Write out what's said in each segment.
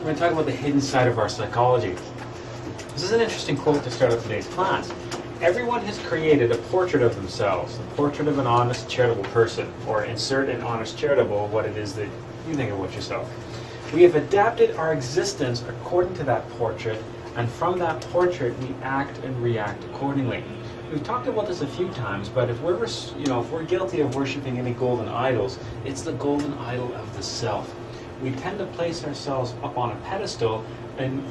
going to talk about the hidden side of our psychology. This is an interesting quote to start off today's class. Everyone has created a portrait of themselves, a portrait of an honest, charitable person, or insert an honest, charitable, what it is that you think about yourself. We have adapted our existence according to that portrait, and from that portrait we act and react accordingly. We've talked about this a few times, but if we're guilty of worshiping any golden idols, it's the golden idol of the self. We tend to place ourselves up on a pedestal and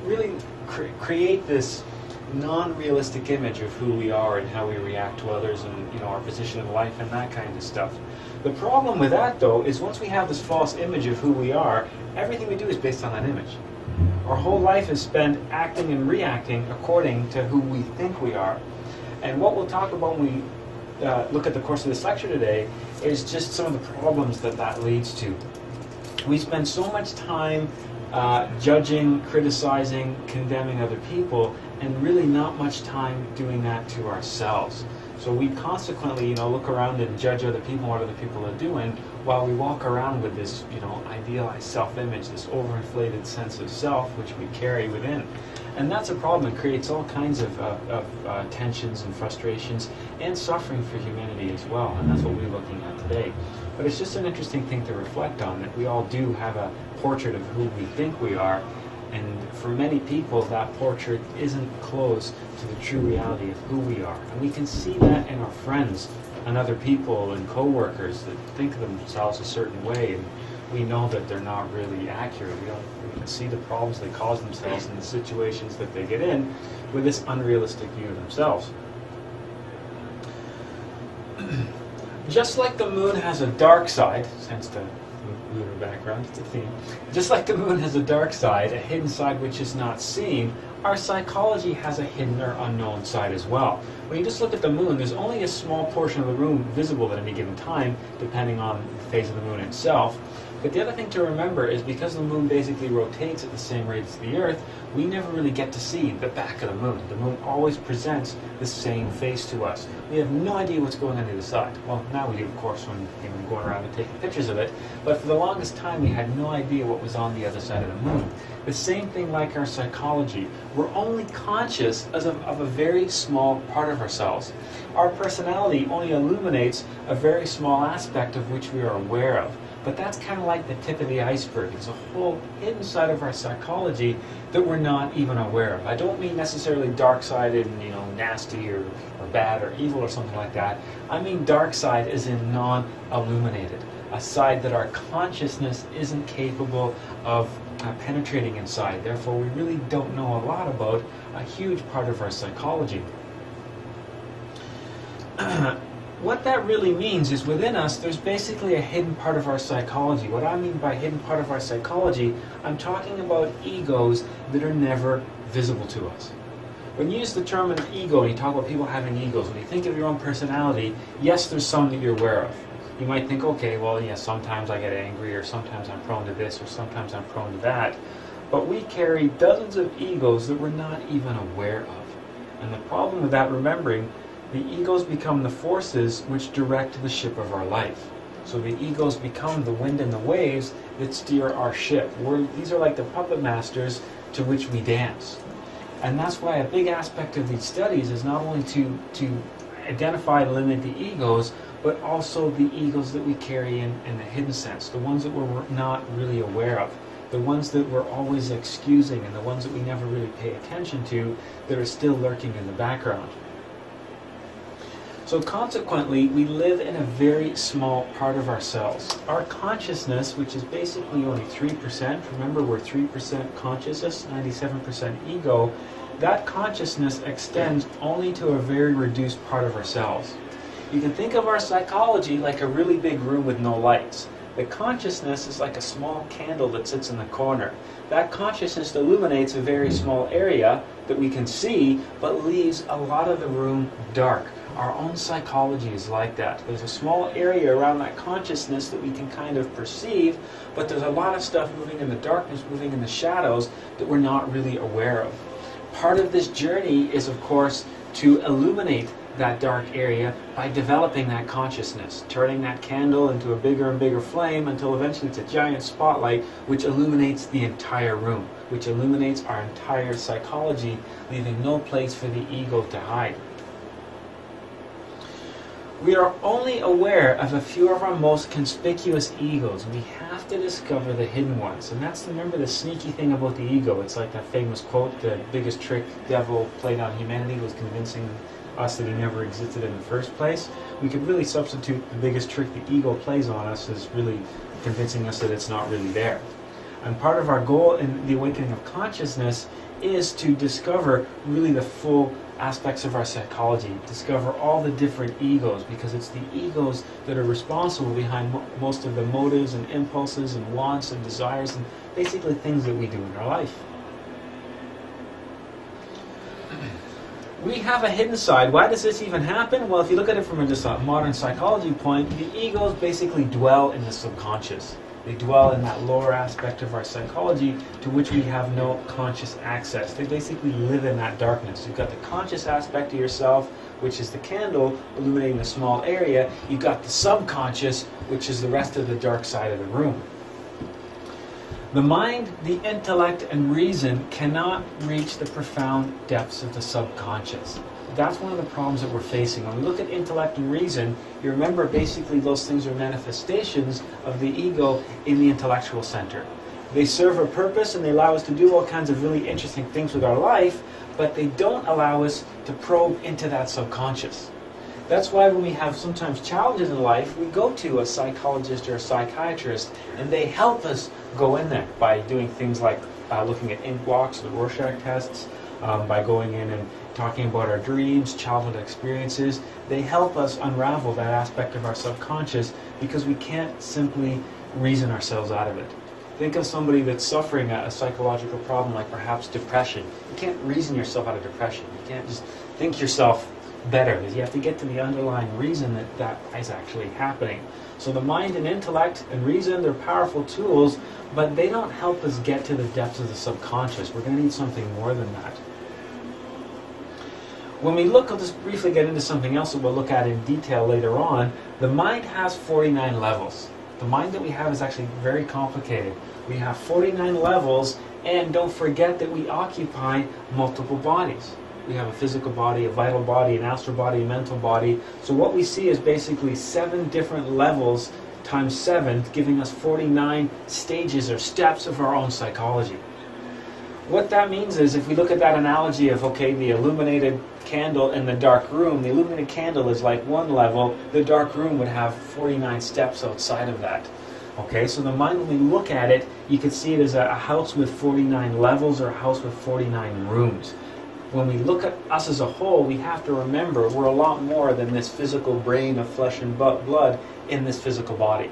really create this non-realistic image of who we are and how we react to others and our position in life and that kind of stuff. The problem with that, though, is once we have this false image of who we are, everything we do is based on that image. Our whole life is spent acting and reacting according to who we think we are. And what we'll talk about when we look at the course of this lecture today is just some of the problems that leads to. We spend so much time judging, criticizing, condemning other people, and really not much time doing that to ourselves. So we consequently, look around and judge other people and what other people are doing, while we walk around with this, idealized self-image, this overinflated sense of self, which we carry within. And that's a problem. It creates all kinds of tensions and frustrations and suffering for humanity as well. And that's what we're looking at today. But it's just an interesting thing to reflect on, that we all do have a portrait of who we think we are. And for many people, that portrait isn't close to the true reality of who we are. And we can see that in our friends and other people and co-workers that think of themselves a certain way, and we know that they're not really accurate. We can see the problems they cause themselves in the situations that they get in with this unrealistic view of themselves. Just like the moon has a dark side, hence the lunar background, it's a theme. Just like the moon has a dark side, a hidden side which is not seen, our psychology has a hidden or unknown side as well. When you just look at the moon, there's only a small portion of the room visible at any given time, depending on the phase of the moon itself. But the other thing to remember is because the moon basically rotates at the same rate as the Earth, we never really get to see the back of the moon. The moon always presents the same face to us. We have no idea what's going on the other side. Well, now we do, of course, when we're going around and taking pictures of it. But for the longest time, we had no idea what was on the other side of the moon. The same thing like our psychology. We're only conscious of a very small part of ourselves. Our personality only illuminates a very small aspect of which we are aware of. But that's kind of like the tip of the iceberg. There's a whole hidden side of our psychology that we're not even aware of. I don't mean necessarily dark-sided and nasty or bad or evil or something like that. I mean dark side as in non-illuminated. A side that our consciousness isn't capable of penetrating inside. Therefore, we really don't know a lot about a huge part of our psychology. What that really means is within us, there's basically a hidden part of our psychology. What I mean by hidden part of our psychology, I'm talking about egos that are never visible to us. When you use the term an ego, and you talk about people having egos, when you think of your own personality, yes, there's some that you're aware of. You might think, okay, well, yes, sometimes I get angry, or sometimes I'm prone to this, or sometimes I'm prone to that. But we carry dozens of egos that we're not even aware of. And the problem with that, remembering, the egos become the forces which direct the ship of our life. So the egos become the wind and the waves that steer our ship. These are like the puppet masters to which we dance. And that's why a big aspect of these studies is not only to identify and limit the egos, but also the egos that we carry in the hidden sense, the ones that we're not really aware of, the ones that we're always excusing, and the ones that we never really pay attention to that are still lurking in the background. So consequently, we live in a very small part of ourselves. Our consciousness, which is basically only 3%, remember we're 3% consciousness, 97% ego, that consciousness extends only to a very reduced part of ourselves. You can think of our psychology like a really big room with no lights. The consciousness is like a small candle that sits in the corner. That consciousness illuminates a very small area that we can see, but leaves a lot of the room dark. Our own psychology is like that. There's a small area around that consciousness that we can kind of perceive, but there's a lot of stuff moving in the darkness, moving in the shadows that we're not really aware of. Part of this journey is, of course, to illuminate that dark area by developing that consciousness, turning that candle into a bigger and bigger flame until eventually it's a giant spotlight which illuminates the entire room, which illuminates our entire psychology, leaving no place for the ego to hide. We are only aware of a few of our most conspicuous egos. We have to discover the hidden ones. And that's, remember, the sneaky thing about the ego. It's like that famous quote, the biggest trick the devil played on humanity was convincing us that he never existed in the first place. We could really substitute the biggest trick the ego plays on us as really convincing us that it's not really there. And part of our goal in the awakening of consciousness is to discover really the full aspects of our psychology, discover all the different egos, because it's the egos that are responsible behind most of the motives and impulses and wants and desires and basically things that we do in our life. We have a hidden side. Why does this even happen? Well, if you look at it from just a modern psychology point, the egos basically dwell in the subconscious. They dwell in that lower aspect of our psychology to which we have no conscious access. They basically live in that darkness. You've got the conscious aspect of yourself, which is the candle illuminating a small area. You've got the subconscious, which is the rest of the dark side of the room. The mind, the intellect, and reason cannot reach the profound depths of the subconscious. That's one of the problems that we're facing. When we look at intellect and reason, you remember basically those things are manifestations of the ego in the intellectual center. They serve a purpose and they allow us to do all kinds of really interesting things with our life, but they don't allow us to probe into that subconscious. That's why when we have sometimes challenges in life, we go to a psychologist or a psychiatrist, and they help us go in there by doing things like looking at ink blocks, the Rorschach tests, by going in and talking about our dreams, childhood experiences. They help us unravel that aspect of our subconscious because we can't simply reason ourselves out of it. Think of somebody that's suffering a psychological problem like perhaps depression. You can't reason yourself out of depression. You can't just think yourself better, because you have to get to the underlying reason that that is actually happening. So the mind and intellect and reason, they're powerful tools, but they don't help us get to the depths of the subconscious. We're going to need something more than that. When we look, I'll just briefly get into something else that we'll look at in detail later on. The mind has 49 levels. The mind that we have is actually very complicated. We have 49 levels, and don't forget that we occupy multiple bodies. We have a physical body, a vital body, an astral body, a mental body. So what we see is basically 7 different levels times 7, giving us 49 stages or steps of our own psychology. What that means is, if we look at that analogy of, okay, the illuminated candle in the dark room, the illuminated candle is like one level, the dark room would have 49 steps outside of that. Okay, so the mind, when we look at it, you can see it as a house with 49 levels or a house with 49 rooms. When we look at us as a whole, we have to remember we're a lot more than this physical brain of flesh and blood in this physical body.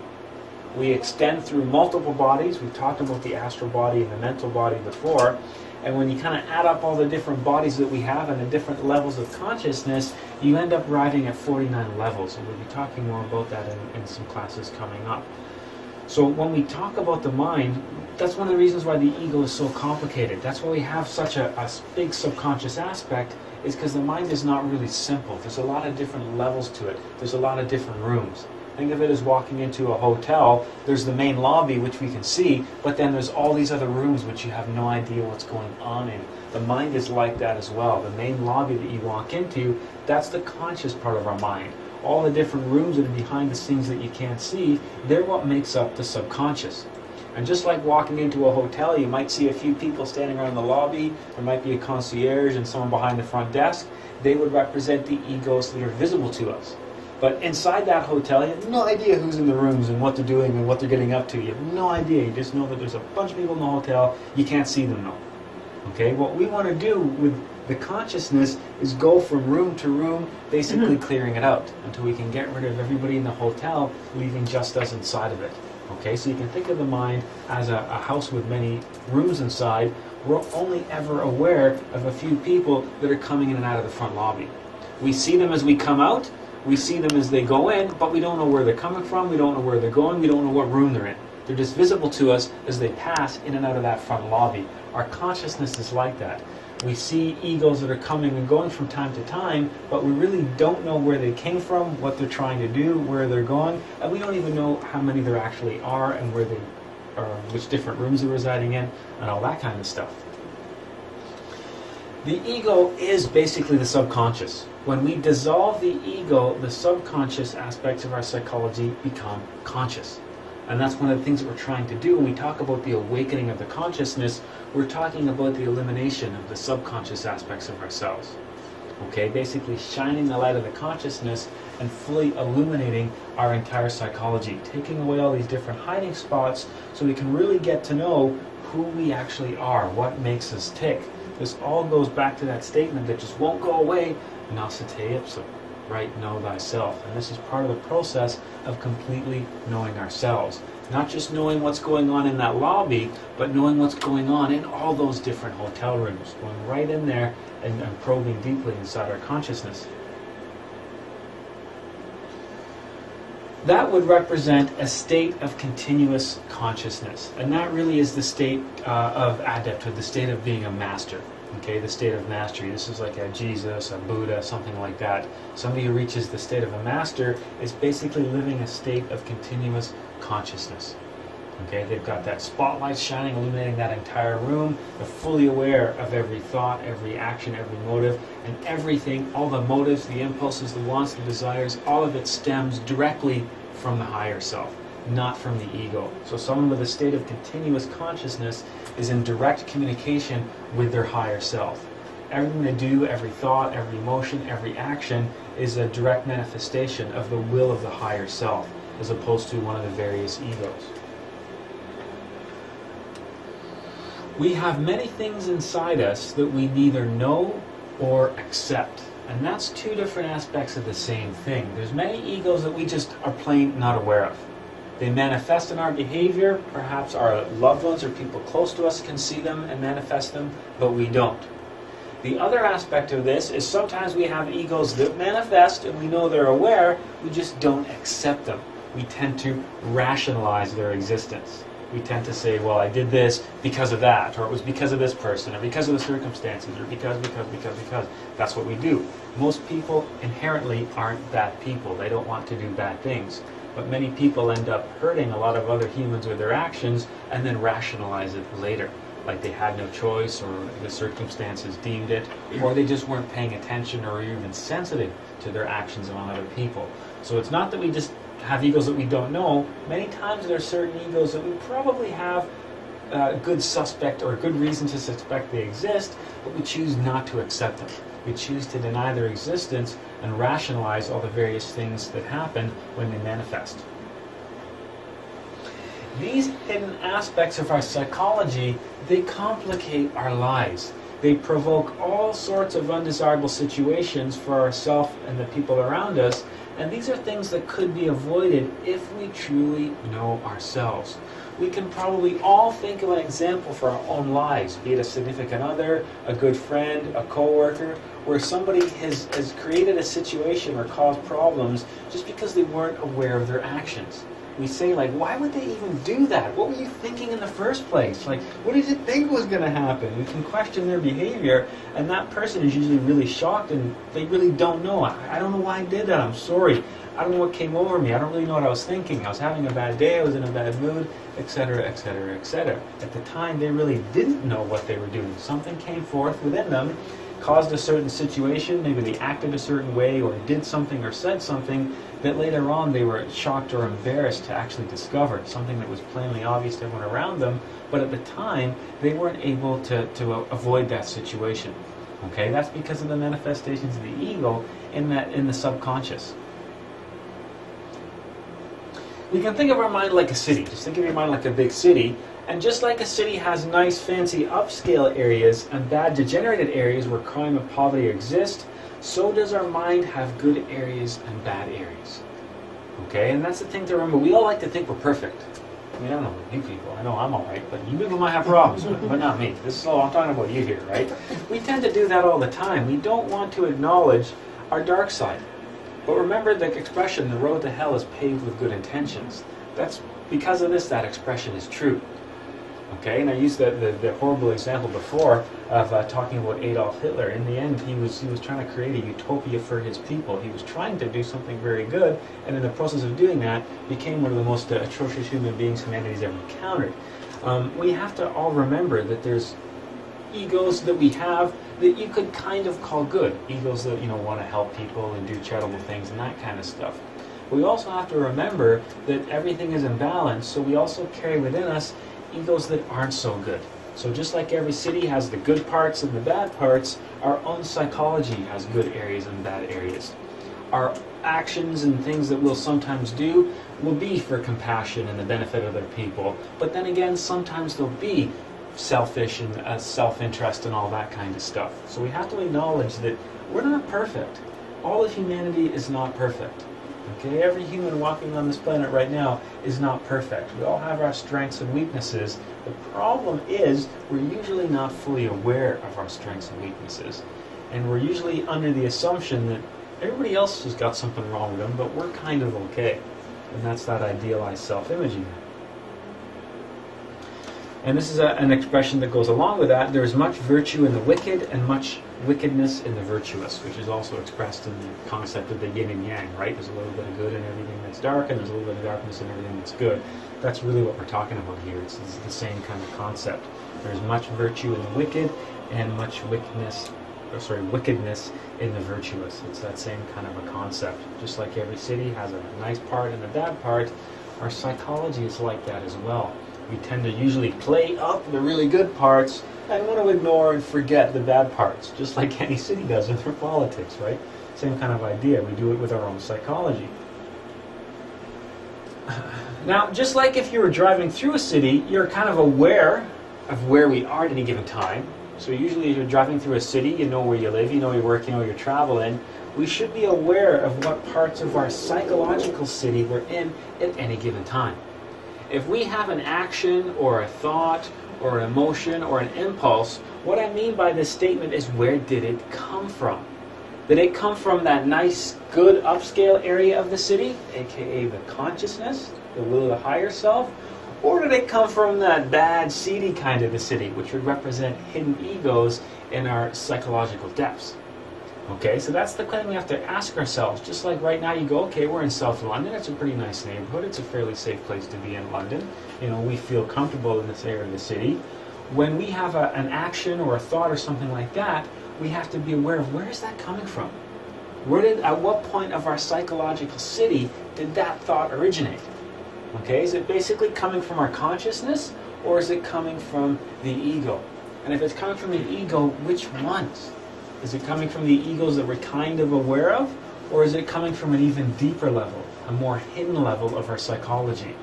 We extend through multiple bodies. We've talked about the astral body and the mental body before. And when you kind of add up all the different bodies that we have and the different levels of consciousness, you end up arriving at 49 levels. And we'll be talking more about that in some classes coming up. So when we talk about the mind, that's one of the reasons why the ego is so complicated. That's why we have such a big subconscious aspect, is because the mind is not really simple. There's a lot of different levels to it. There's a lot of different rooms. Think of it as walking into a hotel. There's the main lobby, which we can see, but then there's all these other rooms which you have no idea what's going on in. The mind is like that as well. The main lobby that you walk into, that's the conscious part of our mind. All the different rooms that are behind the scenes that you can't see, they're what makes up the subconscious. And just like walking into a hotel, you might see a few people standing around the lobby, there might be a concierge and someone behind the front desk. They would represent the egos that are visible to us. But inside that hotel, you have no idea who's in the rooms and what they're doing and what they're getting up to. You have no idea. You just know that there's a bunch of people in the hotel. You can't see them though. Okay, what we want to do with the consciousness is go from room to room, basically clearing it out until we can get rid of everybody in the hotel, leaving just us inside of it. Okay, so you can think of the mind as a house with many rooms inside. We're only ever aware of a few people that are coming in and out of the front lobby. We see them as we come out, we see them as they go in, but we don't know where they're coming from, we don't know where they're going, we don't know what room they're in. They're just visible to us as they pass in and out of that front lobby. Our consciousness is like that. We see egos that are coming and going from time to time, but we really don't know where they came from, what they're trying to do, where they're going, and we don't even know how many there actually are and where they are, which different rooms they're residing in, and all that kind of stuff. The ego is basically the subconscious. When we dissolve the ego, the subconscious aspects of our psychology become conscious. And that's one of the things that we're trying to do. When we talk about the awakening of the consciousness, we're talking about the elimination of the subconscious aspects of ourselves. Okay, basically shining the light of the consciousness and fully illuminating our entire psychology, taking away all these different hiding spots so we can really get to know who we actually are, what makes us tick. This all goes back to that statement that just won't go away, Gnosis ipso, right? Know thyself. And this is part of the process of completely knowing ourselves. Not just knowing what's going on in that lobby, but knowing what's going on in all those different hotel rooms. Going right in there and probing deeply inside our consciousness. That would represent a state of continuous consciousness. And that really is the state of adepthood, the state of being a master. Okay, the state of mastery. This is like a Jesus, a Buddha, something like that. Somebody who reaches the state of a master is basically living a state of continuous consciousness. Okay, they've got that spotlight shining, illuminating that entire room. They're fully aware of every thought, every action, every motive, and everything, all the motives, the impulses, the wants, the desires, all of it stems directly from the higher self, not from the ego. So someone with a state of continuous consciousness is in direct communication with their higher self. Everything they do, every thought, every emotion, every action is a direct manifestation of the will of the higher self, as opposed to one of the various egos. We have many things inside us that we neither know or accept. And that's two different aspects of the same thing. There's many egos that we just are plain not aware of. They manifest in our behavior. Perhaps our loved ones or people close to us can see them and manifest them, but we don't. The other aspect of this is sometimes we have egos that manifest and we know they're aware, we just don't accept them. We tend to rationalize their existence. We tend to say, well, I did this because of that, or it was because of this person, or because of the circumstances, or because. That's what we do. Most people inherently aren't bad people. They don't want to do bad things. But many people end up hurting a lot of other humans with their actions and then rationalize it later. Like they had no choice, or the circumstances deemed it, or they just weren't paying attention or even sensitive to their actions among other people. So it's not that we just have egos that we don't know. Many times there are certain egos that we probably have a good suspect or a good reason to suspect they exist, but we choose not to accept them. We choose to deny their existence and rationalize all the various things that happen when they manifest. These hidden aspects of our psychology, they complicate our lives. They provoke all sorts of undesirable situations for ourselves and the people around us, and these are things that could be avoided if we truly know ourselves. We can probably all think of an example for our own lives, be it a significant other, a good friend, a co-worker, where somebody has created a situation or caused problems just because they weren't aware of their actions. We say, like, why would they even do that? What were you thinking in the first place? Like, what did you think was going to happen? We can question their behavior, and that person is usually really shocked, and they really don't know. I don't know why I did that. I'm sorry. I don't know what came over me. I don't really know what I was thinking. I was having a bad day. I was in a bad mood, etc., etc., etc. At the time, they really didn't know what they were doing. Something came forth within them, caused a certain situation. Maybe they acted a certain way or did something or said something that later on they were shocked or embarrassed to actually discover, something that was plainly obvious to everyone around them, but at the time they weren't able to avoid that situation. Okay, that's because of the manifestations of the ego in the subconscious. We can think of our mind like a city. Just think of your mind like a big city. And just like a city has nice, fancy, upscale areas and bad, degenerated areas where crime and poverty exist, so does our mind have good areas and bad areas. Okay? And that's the thing to remember. We all like to think we're perfect. I mean, I don't know about you people. I know I'm all right, but you people might have problems, but not me. This is all I'm talking about you here, right? We tend to do that all the time. We don't want to acknowledge our dark side. But remember the expression, the road to hell is paved with good intentions. That's because of this, that expression is true. Okay, and I used the horrible example before of talking about Adolf Hitler. In the end, he was trying to create a utopia for his people. He was trying to do something very good, and in the process of doing that, became one of the most atrocious human beings humanity's ever encountered. We have to all remember that there's egos that we have that you could kind of call good. Egos that, you know, want to help people and do charitable things and that kind of stuff. We also have to remember that everything is in balance, so we also carry within us egos that aren't so good. So just like every city has the good parts and the bad parts, our own psychology has good areas and bad areas. Our actions and things that we'll sometimes do will be for compassion and the benefit of other people, but then again, sometimes they'll be selfish and self-interest and all that kind of stuff. So we have to acknowledge that we're not perfect. All of humanity is not perfect. Okay, every human walking on this planet right now is not perfect. We all have our strengths and weaknesses. The problem is we're usually not fully aware of our strengths and weaknesses. And we're usually under the assumption that everybody else has got something wrong with them, but we're kind of okay. And that's that idealized self-imaging. And this is an expression that goes along with that. There is much virtue in the wicked and much wickedness in the virtuous, which is also expressed in the concept of the yin and yang, right? There's a little bit of good in everything that's dark, and there's a little bit of darkness in everything that's good. That's really what we're talking about here. It's the same kind of concept. There's much virtue in the wicked and much wickedness in the virtuous. It's that same kind of a concept. Just like every city has a nice part and a bad part, our psychology is like that as well. We tend to usually play up the really good parts and want to ignore and forget the bad parts, just like any city does with their politics, right? Same kind of idea. We do it with our own psychology. Now, just like if you were driving through a city, you're kind of aware of where we are at any given time. So usually if you're driving through a city, you know where you live, you know your work, you know you're traveling. We should be aware of what parts of our psychological city we're in at any given time. If we have an action or a thought or an emotion or an impulse, what I mean by this statement is, where did it come from? Did it come from that nice, good, upscale area of the city, aka the consciousness, the will of the higher self? Or did it come from that bad, seedy kind of the city, which would represent hidden egos in our psychological depths? Okay, so that's the question we have to ask ourselves. Just like right now you go, okay, we're in South London, it's a pretty nice neighborhood, it's a fairly safe place to be in London. You know, we feel comfortable in this area of the city. When we have an action or a thought or something like that, we have to be aware of, where is that coming from? At what point of our psychological city did that thought originate? Okay, is it basically coming from our consciousness, or is it coming from the ego? And if it's coming from the ego, which ones? Is it coming from the egos that we're kind of aware of, or is it coming from an even deeper level, a more hidden level of our psychology?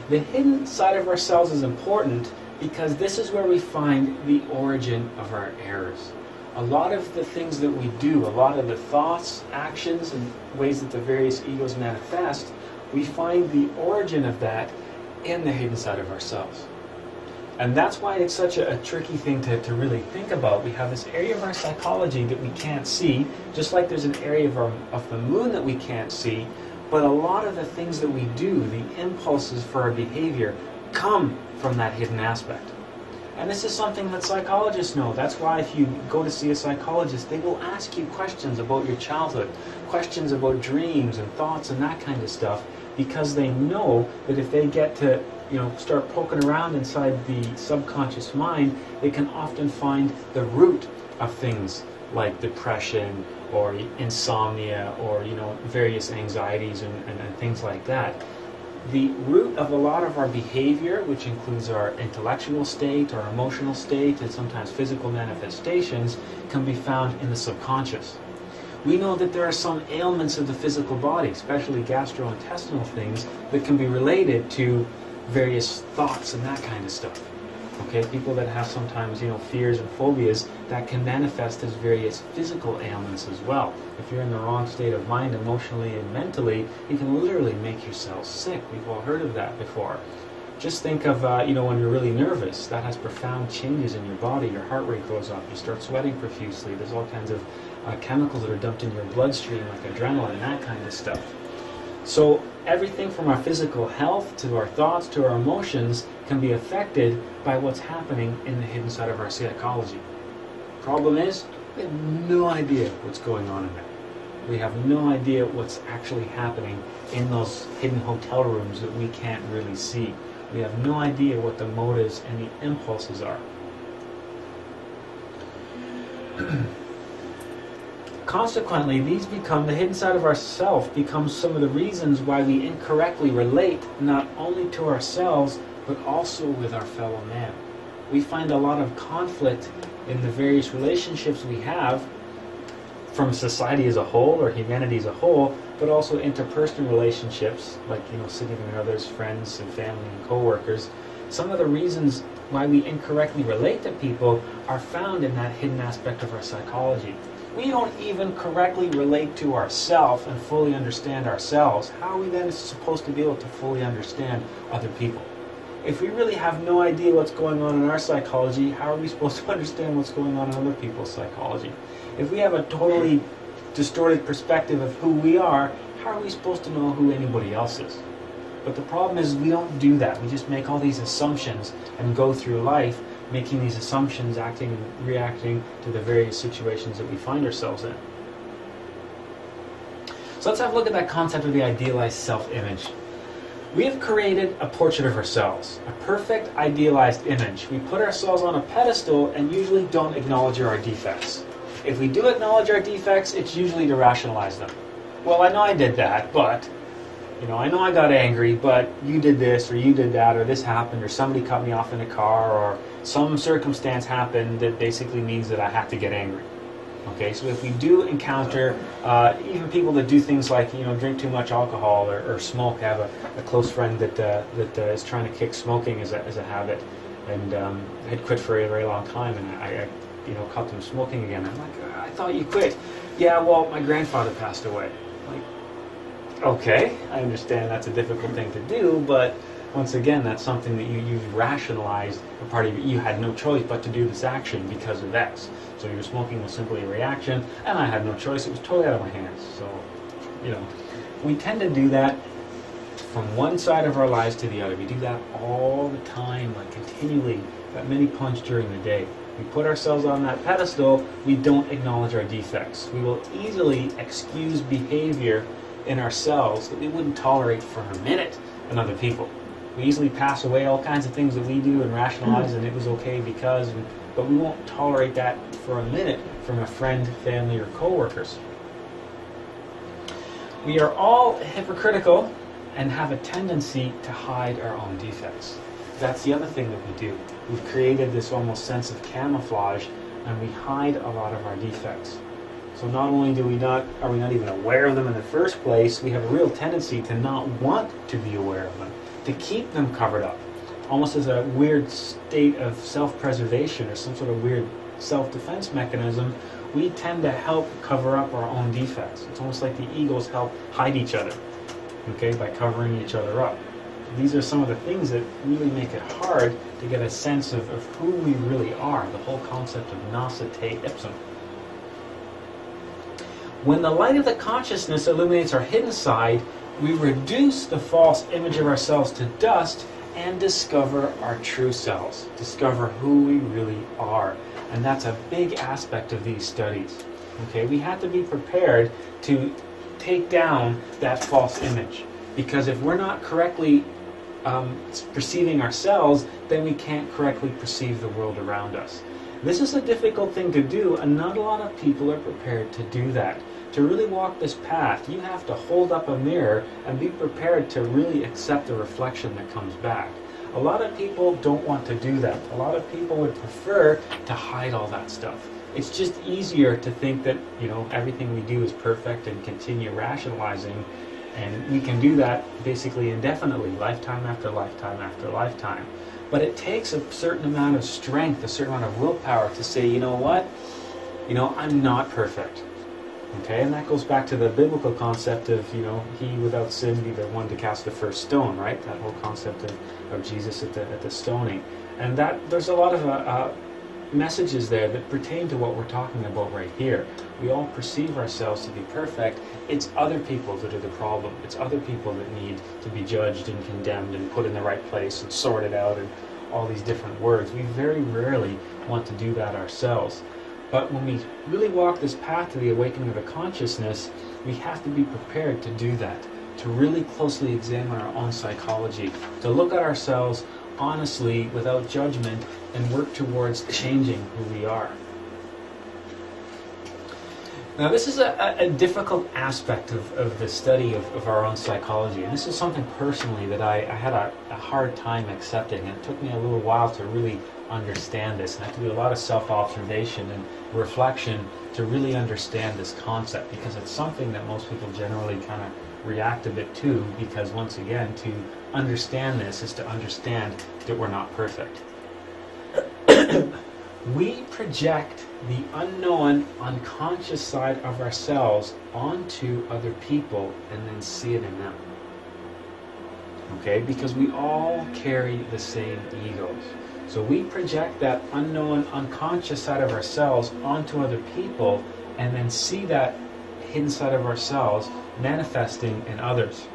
The hidden side of ourselves is important because this is where we find the origin of our errors. A lot of the things that we do, a lot of the thoughts, actions, and ways that the various egos manifest, we find the origin of that in the hidden side of ourselves. And that's why it's such a tricky thing to really think about. We have this area of our psychology that we can't see, just like there's an area of the moon that we can't see, but a lot of the things that we do, the impulses for our behavior, come from that hidden aspect. And this is something that psychologists know. That's why if you go to see a psychologist, they will ask you questions about your childhood, questions about dreams and thoughts and that kind of stuff, because they know that if they get to start poking around inside the subconscious mind, they can often find the root of things like depression or insomnia or various anxieties and things like that. The root of a lot of our behavior, which includes our intellectual state, our emotional state, and sometimes physical manifestations, can be found in the subconscious. We know that there are some ailments of the physical body, especially gastrointestinal things, that can be related to various thoughts and that kind of stuff. Okay, people that have sometimes, fears and phobias, that can manifest as various physical ailments as well. If you're in the wrong state of mind, emotionally and mentally, you can literally make yourself sick. We've all heard of that before. Just think of, when you're really nervous, that has profound changes in your body. Your heart rate goes up, you start sweating profusely. There's all kinds of chemicals that are dumped in your bloodstream, like adrenaline and that kind of stuff. So everything from our physical health to our thoughts to our emotions can be affected by what's happening in the hidden side of our psychology. Problem is, we have no idea what's going on in there. We have no idea what's actually happening in those hidden hotel rooms that we can't really see. We have no idea what the motives and the impulses are. Consequently, these become, the hidden side of ourself becomes some of the reasons why we incorrectly relate not only to ourselves, but also with our fellow man. We find a lot of conflict in the various relationships we have from society as a whole, or humanity as a whole, but also interpersonal relationships, like, significant others, friends and family and co-workers. Some of the reasons why we incorrectly relate to people are found in that hidden aspect of our psychology. We don't even correctly relate to ourselves and fully understand ourselves. How are we then supposed to be able to fully understand other people? If we really have no idea what's going on in our psychology, how are we supposed to understand what's going on in other people's psychology? If we have a totally distorted perspective of who we are, how are we supposed to know who anybody else is? But the problem is we don't do that. We just make all these assumptions and go through life making these assumptions, acting and reacting to the various situations that we find ourselves in. So let's have a look at that concept of the idealized self-image. We have created a portrait of ourselves, a perfect idealized image. We put ourselves on a pedestal and usually don't acknowledge our defects. If we do acknowledge our defects, it's usually to rationalize them. Well, I know I did that, but, I know I got angry, but you did this, or you did that, or this happened, or somebody cut me off in a car, or some circumstance happened that basically means that I have to get angry. Okay, so if we do encounter even people that do things like drink too much alcohol or smoke. I have a close friend that is trying to kick smoking as a habit, and had quit for a very long time, and I caught them smoking again. I'm like, I thought you quit. Yeah, well, my grandfather passed away. Like, okay, I understand that's a difficult thing to do, but once again, that's something that you've rationalized. A part of you had no choice but to do this action because of X. So your smoking was simply a reaction, and I had no choice. It was totally out of my hands. So, we tend to do that from one side of our lives to the other. We do that all the time, like continually, at many points during the day. We put ourselves on that pedestal. We don't acknowledge our defects. We will easily excuse behavior in ourselves that we wouldn't tolerate for a minute in other people. We easily pass away all kinds of things that we do and rationalize, and it was okay because, but we won't tolerate that for a minute from a friend, family, or co-workers. We are all hypocritical and have a tendency to hide our own defects. That's the other thing that we do. We've created this almost sense of camouflage, and we hide a lot of our defects. So not only are we not even aware of them in the first place, we have a real tendency to not want to be aware of them, to keep them covered up, almost as a weird state of self-preservation or some sort of weird self-defense mechanism. We tend to help cover up our own defects. It's almost like the egos help hide each other, okay, by covering each other up. These are some of the things that really make it hard to get a sense of who we really are, the whole concept of Gnosis ipsum. When the light of the consciousness illuminates our hidden side, we reduce the false image of ourselves to dust and discover our true selves, discover who we really are. And that's a big aspect of these studies. Okay, we have to be prepared to take down that false image, because if we're not correctly perceiving ourselves, then we can't correctly perceive the world around us. This is a difficult thing to do, and not a lot of people are prepared to do that. To really walk this path, you have to hold up a mirror and be prepared to really accept the reflection that comes back. A lot of people don't want to do that. A lot of people would prefer to hide all that stuff. It's just easier to think that, everything we do is perfect and continue rationalizing, and we can do that basically indefinitely, lifetime after lifetime after lifetime. But it takes a certain amount of strength, a certain amount of willpower to say, you know what? I'm not perfect. Okay, and that goes back to the biblical concept of, he without sin be the one to cast the first stone, right? That whole concept of Jesus at the stoning. And that there's a lot of messages there that pertain to what we're talking about right here. We all perceive ourselves to be perfect. It's other people that are the problem. It's other people that need to be judged and condemned and put in the right place and sorted out and all these different words. We very rarely want to do that ourselves. But when we really walk this path to the awakening of the consciousness, we have to be prepared to do that, to really closely examine our own psychology, to look at ourselves honestly, without judgment, and work towards changing who we are. Now, this is a difficult aspect of the study of our own psychology, and this is something personally that I had a hard time accepting, and it took me a little while to really understand this, and I had to do a lot of self-observation and reflection to really understand this concept, because it's something that most people generally kind of react a bit to, because once again, to understand this is to understand that we're not perfect. We project the unknown, unconscious side of ourselves onto other people and then see it in them. Okay? Because we all carry the same egos. So we project that unknown, unconscious side of ourselves onto other people and then see that hidden side of ourselves manifesting in others.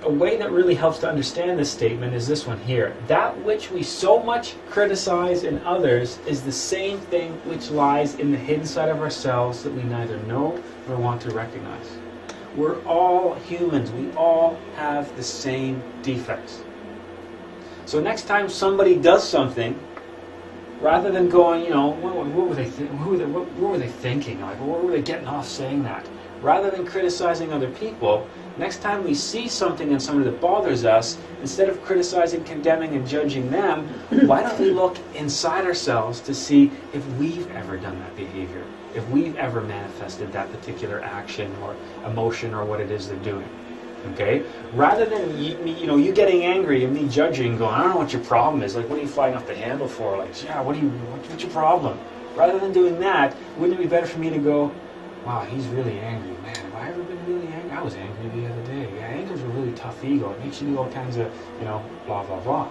A way that really helps to understand this statement is this one here. That which we so much criticize in others is the same thing which lies in the hidden side of ourselves that we neither know nor want to recognize. We're all humans. We all have the same defects. So next time somebody does something, rather than going, what were they thinking? Like, what were they getting off saying that? Rather than criticizing other people, next time we see something in somebody that bothers us, instead of criticizing, condemning, and judging them, why don't we look inside ourselves to see if we've ever done that behavior, if we've ever manifested that particular action or emotion or what it is they're doing. Okay? Rather than you getting angry and me judging, going, I don't know what your problem is. Like, what are you flying off the handle for? Like, yeah, what's your problem? Rather than doing that, wouldn't it be better for me to go, wow, he's really angry. Man, have I ever been really angry? I was angry the other day. Yeah, anger's a really tough ego. It makes you do all kinds of, blah, blah, blah.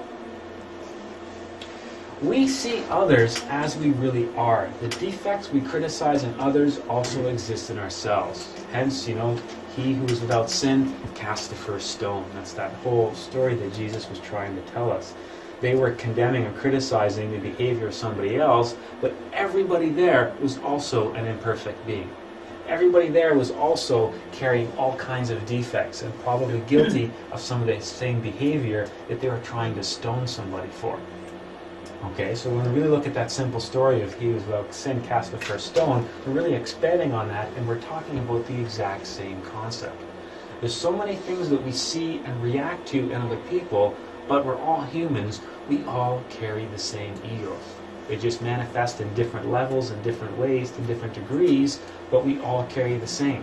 We see others as we really are. The defects we criticize in others also exist in ourselves. Hence, he who is without sin cast the first stone. That's that whole story that Jesus was trying to tell us. They were condemning and criticizing the behavior of somebody else, but everybody there was also an imperfect being. Everybody there was also carrying all kinds of defects and probably guilty of some of the same behavior that they were trying to stone somebody for. Okay, so when we really look at that simple story of he who is without sin cast the first stone, we're really expanding on that, and we're talking about the exact same concept. There's so many things that we see and react to in other people, but we're all humans. We all carry the same egos. They just manifest in different levels, in different ways, to different degrees, but we all carry the same.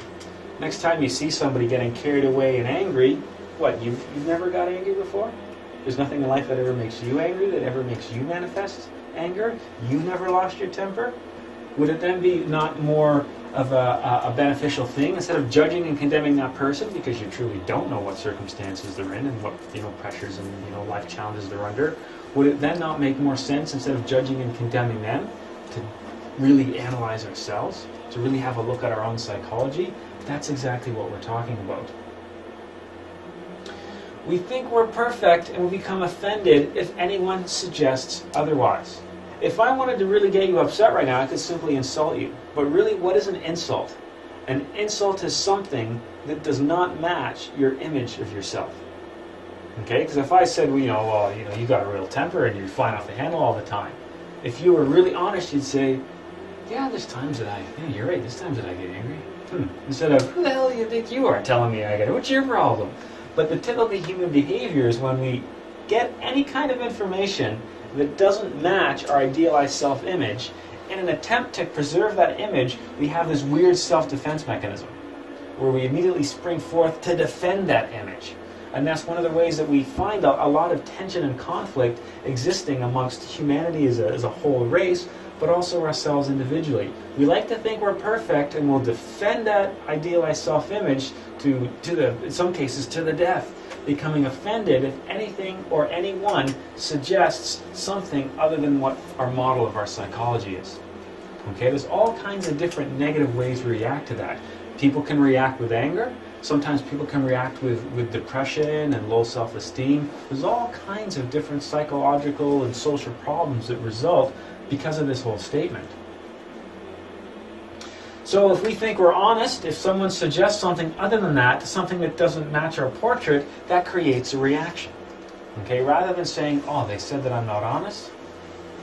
Next time you see somebody getting carried away and angry, what, you've never got angry before? There's nothing in life that ever makes you angry, that ever makes you manifest anger? You never lost your temper? Would it then be not more of a beneficial thing, instead of judging and condemning that person because you truly don't know what circumstances they're in and what pressures and life challenges they're under? Would it then not make more sense, instead of judging and condemning them, to really analyze ourselves, to really have a look at our own psychology? That's exactly what we're talking about. We think we're perfect, and we become offended if anyone suggests otherwise. If I wanted to really get you upset right now, I could simply insult you. But really, what is an insult? An insult is something that does not match your image of yourself. Okay? Because if I said, you got a real temper and you're flying off the handle all the time. If you were really honest, you'd say, yeah, there's times that you're right, there's times that I get angry. Instead of, who the hell do you think you are telling me I get it? What's your problem? But the typical human behavior is when we get any kind of information that doesn't match our idealized self-image, in an attempt to preserve that image, we have this weird self-defense mechanism where we immediately spring forth to defend that image. And that's one of the ways that we find a lot of tension and conflict existing amongst humanity as a whole race, but also ourselves individually. We like to think we're perfect, and we'll defend that idealized self-image in some cases, to the death, becoming offended if anything or anyone suggests something other than what our model of our psychology is. Okay, there's all kinds of different negative ways we react to that. People can react with anger. Sometimes people can react with depression and low self-esteem. There's all kinds of different psychological and social problems that result because of this whole statement. So if we think we're honest, if someone suggests something other than that, something that doesn't match our portrait, that creates a reaction. Okay, rather than saying, oh, they said that I'm not honest?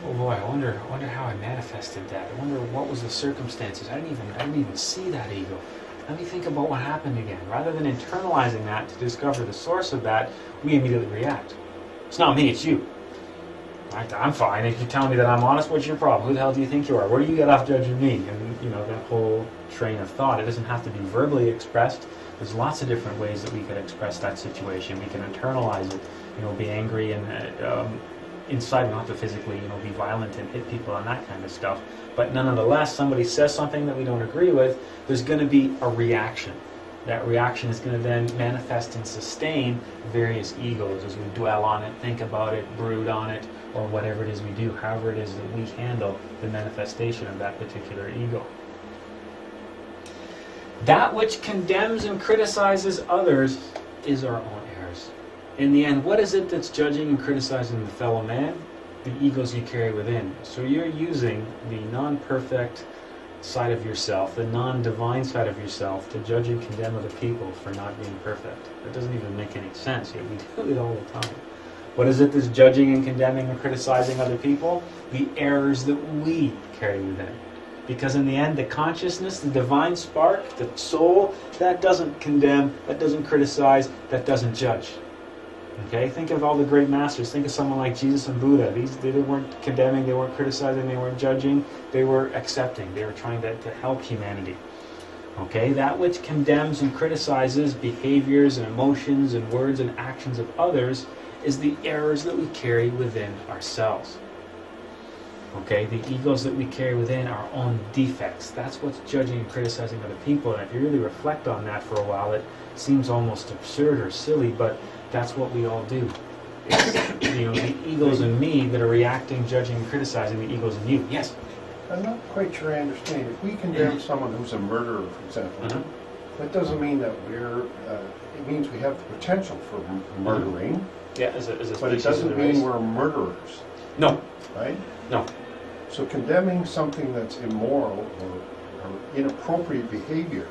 Oh boy, I wonder how I manifested that. I wonder what was the circumstances. I didn't even see that ego. Let me think about what happened again. Rather than internalizing that to discover the source of that, we immediately react. It's not me, it's you. Right? I'm fine. If you're telling me that I'm honest, what's your problem? Who the hell do you think you are? Where do you get off judging me? And that whole train of thought. It doesn't have to be verbally expressed. There's lots of different ways that we can express that situation. We can internalize it, be angry and inside. We don't have to physically, be violent and hit people and that kind of stuff. But nonetheless, somebody says something that we don't agree with, there's going to be a reaction. That reaction is going to then manifest and sustain various egos as we dwell on it, think about it, brood on it, or whatever it is we do, however it is that we handle the manifestation of that particular ego. That which condemns and criticizes others is our own errors. In the end, what is it that's judging and criticizing the fellow man? The egos you carry within. So you're using the non-perfect side of yourself, the non-divine side of yourself, to judge and condemn other people for not being perfect. That doesn't even make any sense, yet we do it all the time. What is it that's judging and condemning and criticizing other people? The errors that we carry within. Because in the end, the consciousness, the divine spark, the soul, that doesn't condemn, that doesn't criticize, that doesn't judge. Okay, think of all the great masters. Think of someone like Jesus and Buddha. They weren't condemning, they weren't criticizing, they weren't judging, they were accepting. They were trying to help humanity. Okay, that which condemns and criticizes behaviors and emotions and words and actions of others is the errors that we carry within ourselves. Okay, the egos that we carry within our own defects. That's what's judging and criticizing other people. And if you really reflect on that for a while, it seems almost absurd or silly, but that's what we all do. It's, the egos in me that are reacting, judging, and criticizing the egos in you. Yes? I'm not quite sure I understand. If we condemn someone who's a murderer, for example, that doesn't mean that it means we have the potential for murdering. Yeah, as a but it doesn't mean we're murderers. No. Right? No. So condemning something that's immoral or inappropriate behavior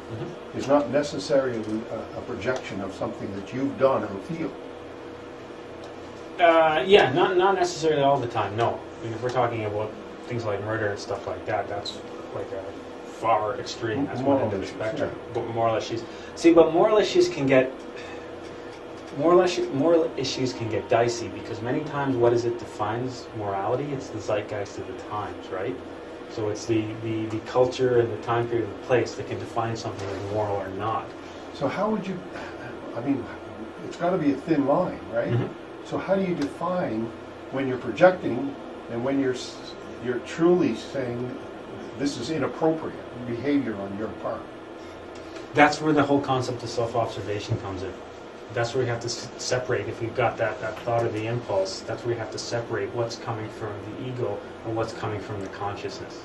is not necessarily a projection of something that you've done or feel. Yeah, not necessarily all the time, no. I mean, if we're talking about things like murder and stuff like that, that's like a far extreme. That's one end of the spectrum. Yeah. But moral issues can get dicey, because many times what is it defines morality? It's the zeitgeist of the times, right? So it's the culture and the time period and the place that can define something as moral or not. So how would you, it's got to be a thin line, right? So how do you define when you're projecting and when you're truly saying this is inappropriate behavior on your part? That's where the whole concept of self-observation comes in. That's where we have to separate. If we've got that thought or the impulse, that's where we have to separate what's coming from the ego and what's coming from the consciousness.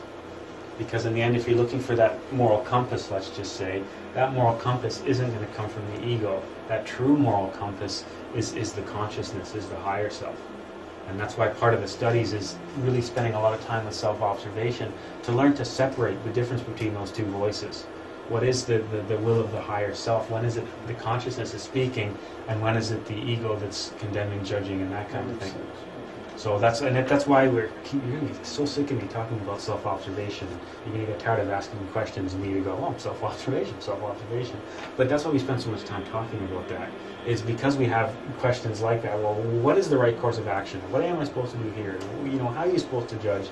Because in the end, if you're looking for that moral compass, let's just say, that moral compass isn't going to come from the ego. That true moral compass is the consciousness, is the higher self. And that's why part of the studies is really spending a lot of time with self-observation to learn to separate the difference between those two voices. What is the will of the higher self? When is it the consciousness is speaking, and when is it the ego that's condemning, judging, and that kind of thing? So that's why you're going to be so sick of me talking about self-observation. You're going to get tired of asking me questions and me to go, oh, self-observation. But that's why we spend so much time talking about that. is because we have questions like that. Well, what is the right course of action? What am I supposed to do here? You know, how are you supposed to judge?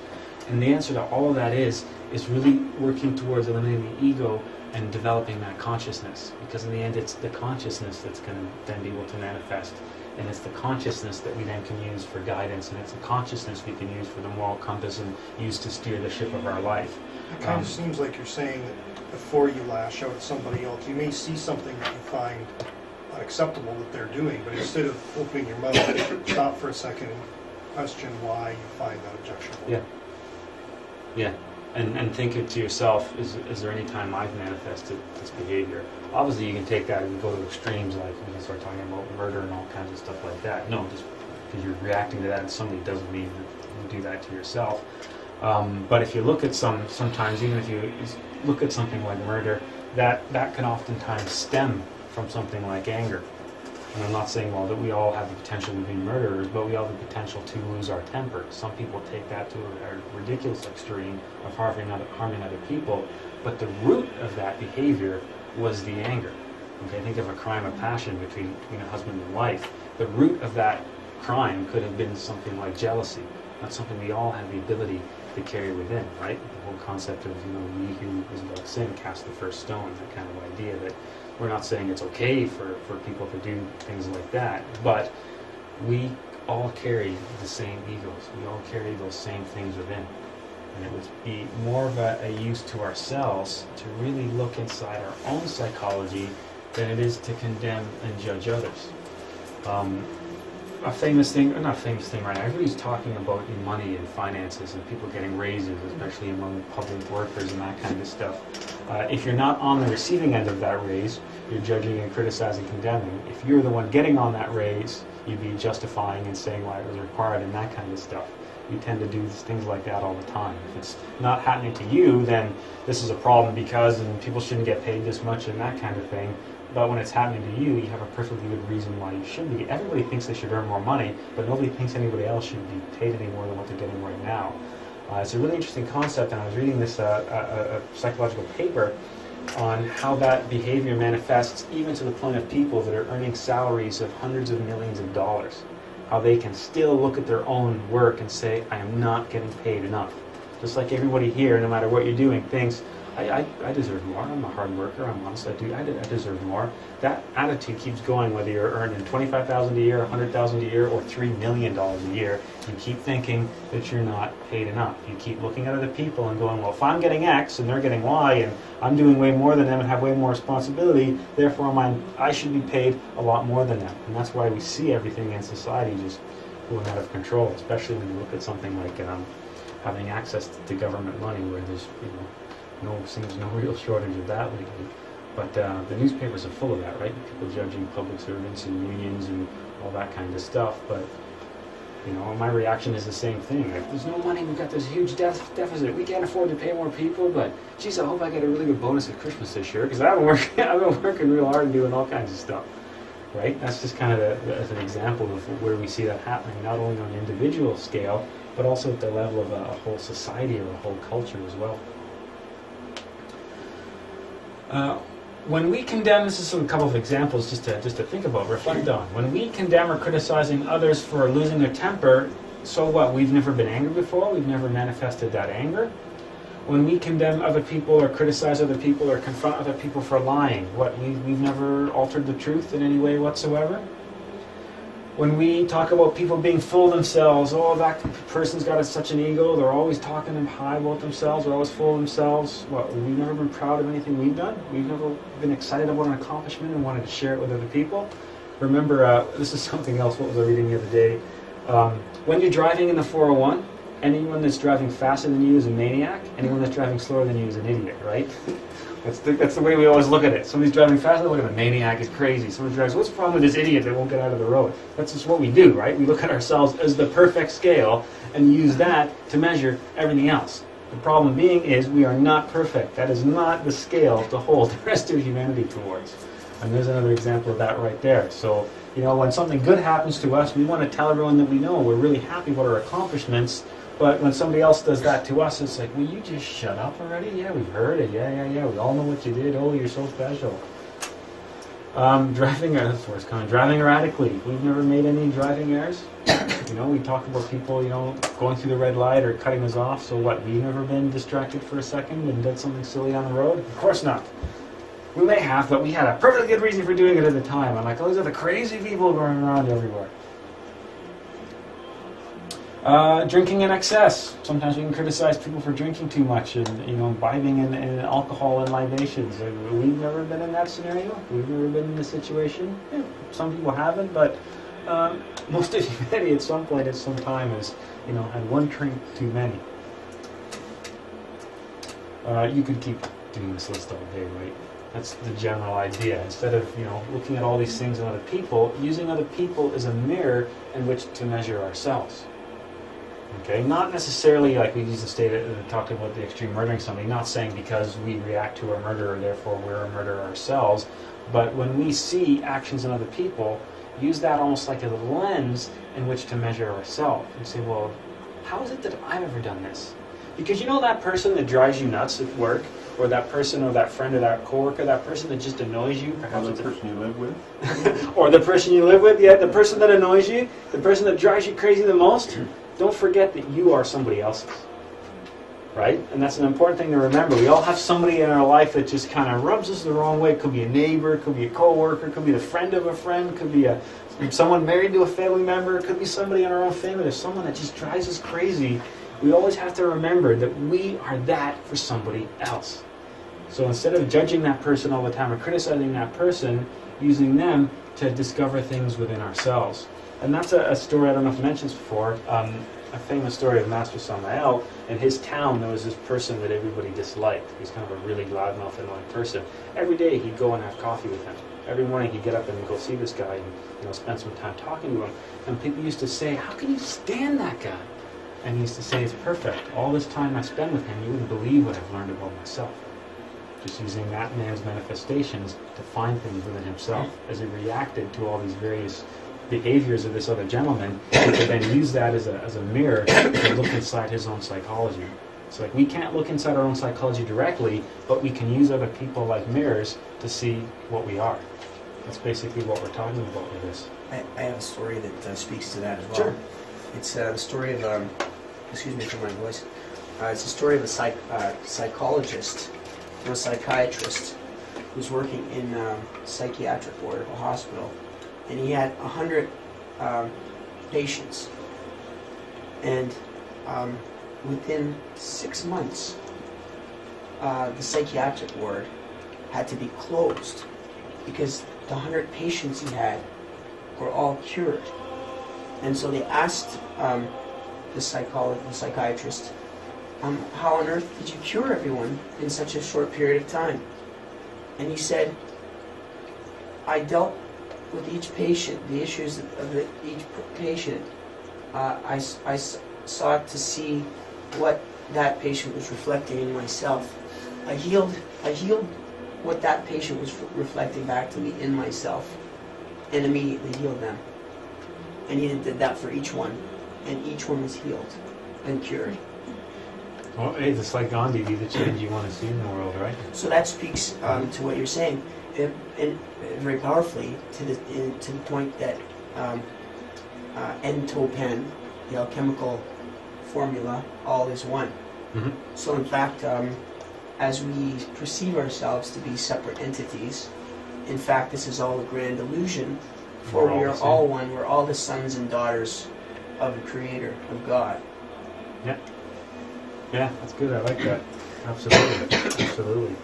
And the answer to all of that is really working towards eliminating the ego and developing that consciousness. Because in the end, it's the consciousness that's going to then be able to manifest. And it's the consciousness that we then can use for guidance, and it's the consciousness we can use for the moral compass and use to steer the ship of our life. It kind of seems like you're saying that before you lash out at somebody else, you may see something that you find unacceptable that they're doing, but instead of opening your mouth, stop for a second and question why you find that objectionable. Yeah. Yeah. And think it to yourself, is there any time I've manifested this behavior? Obviously you can take that and go to extremes, like we can start talking about murder and all kinds of stuff like that. No, just because you're reacting to that in somebody doesn't mean that you do that to yourself. But if you look at sometimes even if you look at something like murder, that can oftentimes stem from something like anger. And I'm not saying, well, that we all have the potential to be murderers, but we all have the potential to lose our temper. Some people take that to a ridiculous extreme of harming other people, but the root of that behavior was the anger. Okay, think of a crime of passion between a husband and wife. The root of that crime could have been something like jealousy. That's something we all have the ability to carry within, right? The whole concept of, we who is without sin cast the first stone, that kind of idea that we're not saying it's okay for people to do things like that, but we all carry the same egos. We all carry those same things within. And it would be more of a use to ourselves to really look inside our own psychology than it is to condemn and judge others. A famous thing, or not a famous thing right now, everybody's talking about money and finances and people getting raises, especially among public workers and that kind of stuff. If you're not on the receiving end of that raise, you're judging and criticizing, condemning. If you're the one getting on that raise, you'd be justifying and saying why it was required and that kind of stuff. You tend to do things like that all the time. If it's not happening to you, then this is a problem because and people shouldn't get paid this much and that kind of thing. But when it's happening to you, you have a perfectly good reason why you should be. Everybody thinks they should earn more money, but nobody thinks anybody else should be paid any more than what they're getting right now. It's a really interesting concept, and I was reading this a psychological paper on how that behavior manifests even to the point of people that are earning salaries of hundreds of millions of dollars. How they can still look at their own work and say, I am not getting paid enough. Just like everybody here, no matter what you're doing, thinks, I deserve more. I'm a hard worker. I'm honest. I deserve more. That attitude keeps going whether you're earning $25,000 a year, $100,000 a year, or $3 million a year. You keep thinking that you're not paid enough. You keep looking at other people and going, well, if I'm getting X and they're getting Y and I'm doing way more than them and have way more responsibility, therefore I should be paid a lot more than them. And that's why we see everything in society just going out of control, especially when you look at something like having access to government money where there's, seems no real shortage of that lately. But the newspapers are full of that, right? People judging public servants and unions and all that kind of stuff. But, my reaction is the same thing. Like, there's no money, we've got this huge deficit. We can't afford to pay more people, but, geez, I hope I get a really good bonus at Christmas this year, because I've been working real hard and doing all kinds of stuff, right? That's just kind of as an example of where we see that happening, not only on an individual scale, but also at the level of a whole society or a whole culture as well. When we condemn, this is a couple of examples just to think about, reflect on. When we condemn or criticizing others for losing their temper, so what? We've never been angry before. We've never manifested that anger. When we condemn other people or criticize other people or confront other people for lying, what? We've never altered the truth in any way whatsoever. When we talk about people being full of themselves, oh, that person's got such an ego, they're always talking high about themselves, they're always full of themselves. What, we've never been proud of anything we've done? We've never been excited about an accomplishment and wanted to share it with other people? Remember, this is something else, what was I reading the other day? When you're driving in the 401, anyone that's driving faster than you is a maniac, anyone that's driving slower than you is an idiot, right? That's the way we always look at it. Somebody's driving faster, look at the maniac, is crazy. Somebody drives, what's the problem with this idiot that won't get out of the road? That's just what we do, right? We look at ourselves as the perfect scale and use that to measure everything else. The problem being is we are not perfect. That is not the scale to hold the rest of humanity towards. And there's another example of that right there. So, when something good happens to us, we want to tell everyone that we know we're really happy about our accomplishments. But when somebody else does that to us, it's like, will you just shut up already? Yeah, we've heard it. Yeah. We all know what you did. Oh, you're so special. Driving, that's where it's coming. Driving erratically. We've never made any driving errors. You know, we talk about people, you know, going through the red light or cutting us off. So what? We've never been distracted for a second and did something silly on the road? Of course not. We may have, but we had a perfectly good reason for doing it at the time. I'm like, oh, these are the crazy people going around everywhere. Drinking in excess. Sometimes we can criticize people for drinking too much and, you know, imbibing in alcohol and libations. We've never been in that scenario. We've never been in this situation. Yeah, some people haven't, but most of humanity at some point, at some time, has, you know, had one drink too many. You could keep doing this list all day, right? That's the general idea. Instead of, you know, looking at all these things in other people, using other people as a mirror in which to measure ourselves. Okay, not necessarily like we used to state it, talked about the extreme murdering somebody, not saying because we react to a murderer, therefore we're a murderer ourselves, but when we see actions in other people, use that almost like a lens in which to measure ourselves and say, well, how is it that I've ever done this? Because you know that person that drives you nuts at work, or that person or that friend or that coworker, that person that just annoys you, perhaps Or it's the person you live with? or the person you live with, yeah, the person that annoys you, the person that drives you crazy the most. Don't forget that you are somebody else's, right? And that's an important thing to remember. We all have somebody in our life that just kind of rubs us the wrong way. It could be a neighbor, it could be a coworker, it could be the friend of a friend, it could be someone married to a family member, it could be somebody in our own family. There's someone that just drives us crazy. We always have to remember that we are that for somebody else. So instead of judging that person all the time or criticizing that person, using them to discover things within ourselves. And that's a story I don't know if I mentioned before, a famous story of Master Samael. In his town, there was this person that everybody disliked. He's kind of a really loudmouth, annoying person. Every day, he'd go and have coffee with him. Every morning, he'd get up and go see this guy and, you know, spend some time talking to him. And people used to say, "How can you stand that guy?" And he used to say, "It's perfect. All this time I spend with him, you wouldn't believe what I've learned about myself." Just using that man's manifestations to find things within himself as he reacted to all these various behaviors of this other gentleman. He could then use that as a mirror to look inside his own psychology. It's like we can't look inside our own psychology directly, but we can use other people like mirrors to see what we are. That's basically what we're talking about with this. I have a story that speaks to that as well. Sure. It's the story of, excuse me for my voice, it's the story of a psychologist or a psychiatrist who's working in a psychiatric ward of a hospital. And he had 100 patients. And within 6 months, the psychiatric ward had to be closed because the 100 patients he had were all cured. And so they asked the psychiatrist, how on earth did you cure everyone in such a short period of time? And he said, I dealt with each patient, the issues of each patient. I sought to see what that patient was reflecting in myself. I healed what that patient was reflecting back to me in myself, and immediately healed them. And he did that for each one, and each one was healed and cured. Well, hey, it's like Gandhi, be the change you want to see in the world, right? So that speaks to what you're saying, and very powerfully to the point that N-topan, the alchemical formula, all is one. Mm-hmm. So in fact, as we perceive ourselves to be separate entities, in fact, this is all a grand illusion, for we are all one. We're all the sons and daughters of the Creator, of God. Yeah. Yeah, that's good. I like that. Absolutely. Absolutely.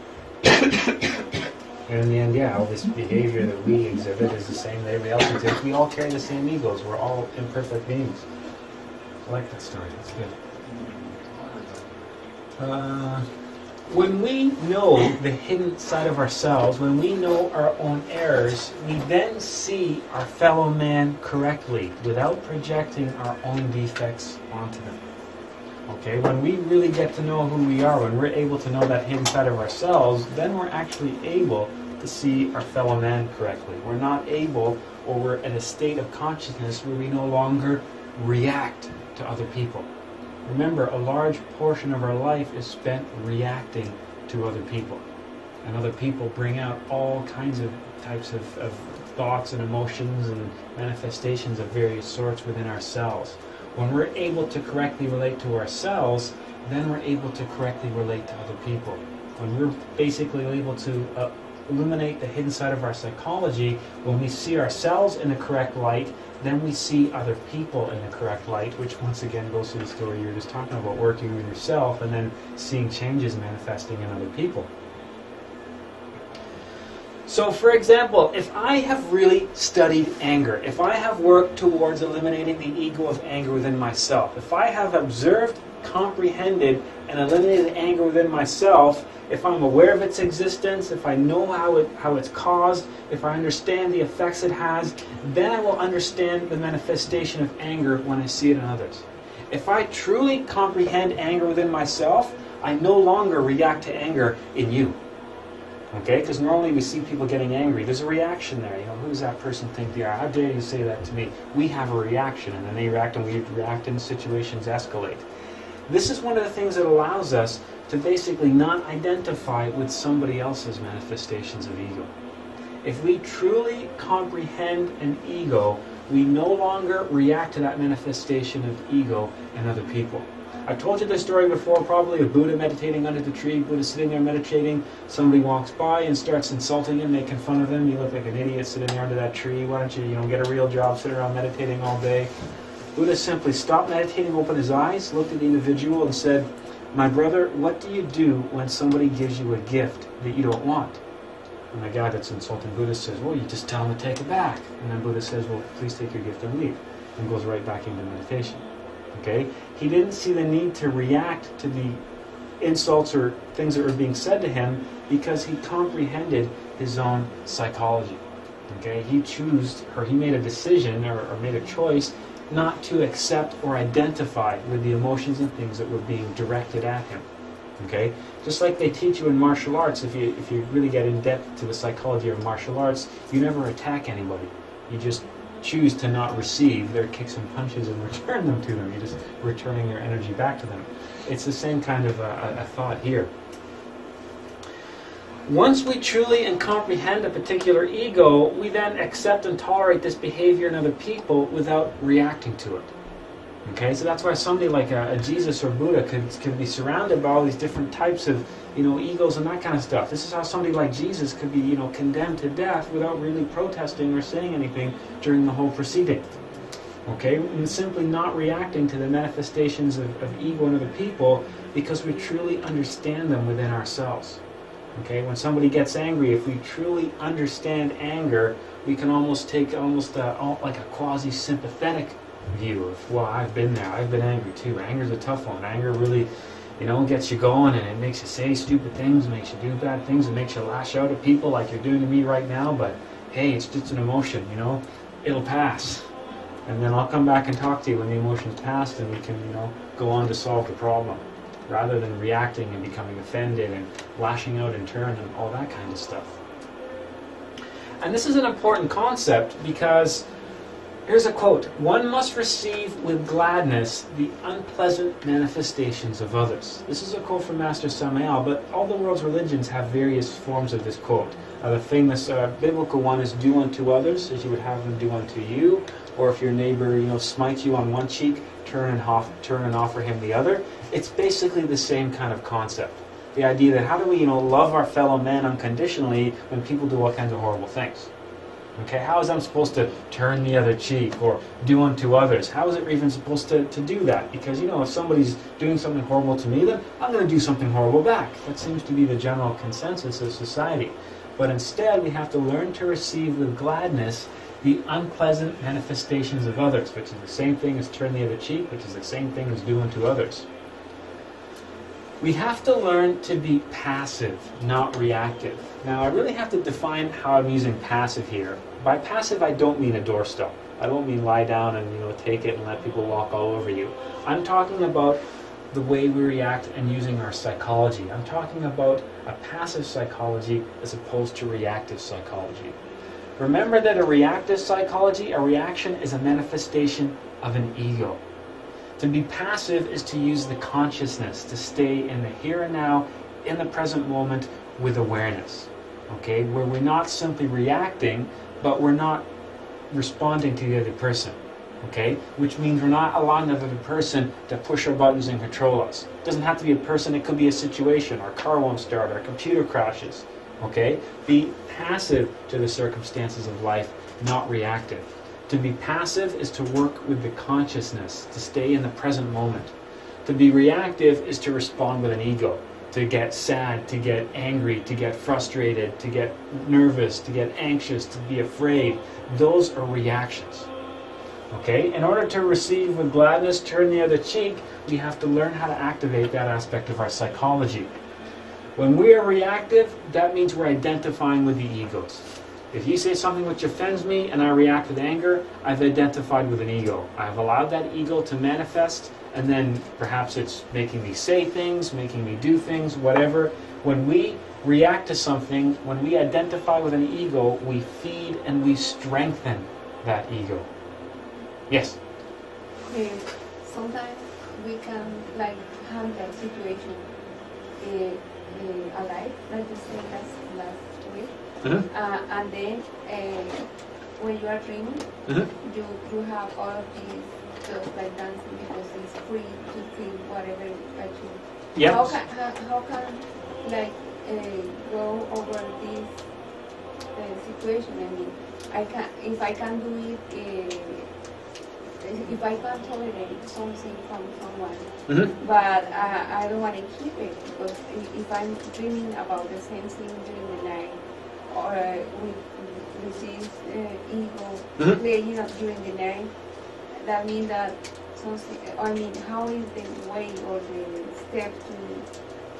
And in the end, yeah, all this behavior that we exhibit is the same that everybody else exhibits. We all carry the same egos. We're all imperfect beings. I like that story. That's good. When we know the hidden side of ourselves, when we know our own errors, we then see our fellow man correctly without projecting our own defects onto them. Okay, when we really get to know who we are, when we're able to know that hidden side of ourselves, then we're actually able to see our fellow man correctly. We're not able, or we're in a state of consciousness where we no longer react to other people. Remember, a large portion of our life is spent reacting to other people. and other people bring out all kinds of types of thoughts and emotions and manifestations of various sorts within ourselves. When we're able to correctly relate to ourselves, then we're able to correctly relate to other people. When we're basically able to illuminate the hidden side of our psychology, when we see ourselves in the correct light, then we see other people in the correct light, which once again goes to the story you were just talking about, working with yourself and then seeing changes manifesting in other people. So, for example, if I have really studied anger, if I have worked towards eliminating the ego of anger within myself, if I have observed, comprehended, and eliminated anger within myself, if I'm aware of its existence, if I know how it's caused, if I understand the effects it has, then I will understand the manifestation of anger when I see it in others. If I truly comprehend anger within myself, I no longer react to anger in you. Okay? Because normally we see people getting angry. There's a reaction there. You know, who does that person think they are? How dare you say that to me? We have a reaction, and then they react, and we react, and situations escalate. This is one of the things that allows us to basically not identify with somebody else's manifestations of ego. If we truly comprehend an ego, we no longer react to that manifestation of ego in other people. I've told you this story before, probably, of Buddha meditating under the tree. Buddha's sitting there meditating. Somebody walks by and starts insulting him, making fun of him. You look like an idiot sitting there under that tree. Why don't you, get a real job, sit around meditating all day? Buddha simply stopped meditating, opened his eyes, looked at the individual and said, "My brother, what do you do when somebody gives you a gift that you don't want?" And the guy that's insulting Buddha says, "Well, you just tell him to take it back." And then Buddha says, "Well, please take your gift and leave," and goes right back into meditation. Okay? He didn't see the need to react to the insults or things that were being said to him because he comprehended his own psychology. Okay? He made a decision or made a choice not to accept or identify with the emotions and things that were being directed at him. Okay? Just like they teach you in martial arts, if you really get in depth to the psychology of martial arts, you never attack anybody. You just choose to not receive their kicks and punches and return them to them. You're just returning your energy back to them. It's the same kind of a thought here. Once we truly and comprehend a particular ego, we then accept and tolerate this behavior in other people without reacting to it. Okay, so that's why somebody like a Jesus or Buddha could be surrounded by all these different types of, egos and that kind of stuff. This is how somebody like Jesus could be, condemned to death without really protesting or saying anything during the whole proceeding. Okay, and simply not reacting to the manifestations of ego in other people because we truly understand them within ourselves. Okay, when somebody gets angry, if we truly understand anger, we can almost take like a quasi-sympathetic view of, well, I've been there, I've been angry too. Anger's a tough one. Anger really, gets you going, and it makes you say stupid things, makes you do bad things, it makes you lash out at people like you're doing to me right now, but hey, it's just an emotion, it'll pass. And then I'll come back and talk to you when the emotion's passed, and we can, go on to solve the problem, rather than reacting and becoming offended and lashing out in turn and all that kind of stuff. And this is an important concept because here's a quote: "One must receive with gladness the unpleasant manifestations of others." This is a quote from Master Samael, but all the world's religions have various forms of this quote. The famous biblical one is, "Do unto others as you would have them do unto you," or if your neighbor, smites you on one cheek, turn and offer him the other. It's basically the same kind of concept. The idea that how do we, love our fellow man unconditionally when people do all kinds of horrible things? Okay, how is I'm supposed to turn the other cheek or do unto others? How is it even supposed to do that? Because, if somebody's doing something horrible to me, then I'm going to do something horrible back. That seems to be the general consensus of society. But instead, we have to learn to receive with gladness the unpleasant manifestations of others, which is the same thing as turn the other cheek, which is the same thing as do unto others. We have to learn to be passive, not reactive. Now, I really have to define how I'm using passive here. By passive, I don't mean a doorstop. I don't mean lie down and take it and let people walk all over you. I'm talking about the way we react and using our psychology. I'm talking about a passive psychology as opposed to reactive psychology. Remember that a reactive psychology, a reaction, is a manifestation of an ego. To be passive is to use the consciousness, to stay in the here and now, in the present moment, with awareness, okay? Where we're not simply reacting, but we're not responding to the other person, okay? Which means we're not allowing the other person to push our buttons and control us. It doesn't have to be a person, it could be a situation. Our car won't start, our computer crashes, okay? Be passive to the circumstances of life, not reactive. To be passive is to work with the consciousness, to stay in the present moment. To be reactive is to respond with an ego, to get sad, to get angry, to get frustrated, to get nervous, to get anxious, to be afraid. Those are reactions. Okay? In order to receive with gladness, turn the other cheek, we have to learn how to activate that aspect of our psychology. When we are reactive, that means we're identifying with the egos. If you say something which offends me and I react with anger, I've identified with an ego. I've allowed that ego to manifest, and then perhaps it's making me say things, making me do things, whatever. When we react to something, when we identify with an ego, we feed and we strengthen that ego. Yes? Sometimes we can like handle situation alive, like you said last week. Mm-hmm. And then when you are dreaming, you have all of these just like dancing because it's free to feel whatever that you. Yes. How can like go over this situation? I mean, if I can do it. If I can tolerate something from someone, but I don't want to keep it because if I'm dreaming about the same thing during the night, or with this ego playing up during the night, that means that something. I mean, how is the way or the step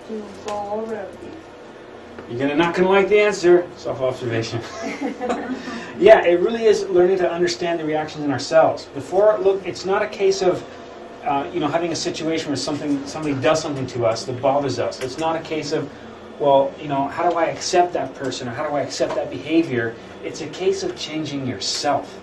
to go over this? You're not going to like the answer. Self-observation. Yeah, it really is learning to understand the reactions in ourselves. Before, look, it's not a case of having a situation where somebody does something to us that bothers us. It's not a case of, well, how do I accept that person or how do I accept that behavior? It's a case of changing yourself.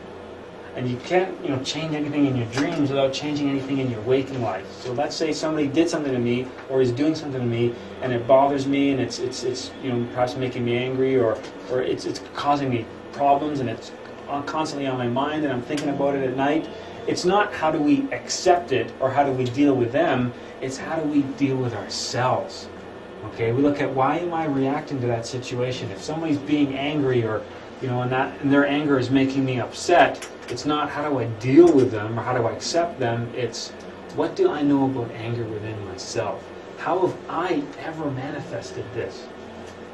And you can't, change anything in your dreams without changing anything in your waking life. So let's say somebody did something to me, or is doing something to me, and it bothers me, and it's perhaps making me angry, or it's causing me problems, and it's constantly on my mind, and I'm thinking about it at night. It's not how do we accept it or how do we deal with them. It's how do we deal with ourselves. Okay, we look at why am I reacting to that situation. If somebody's being angry, or and their anger is making me upset. It's not how do I deal with them or how do I accept them. It's what do I know about anger within myself? How have I ever manifested this?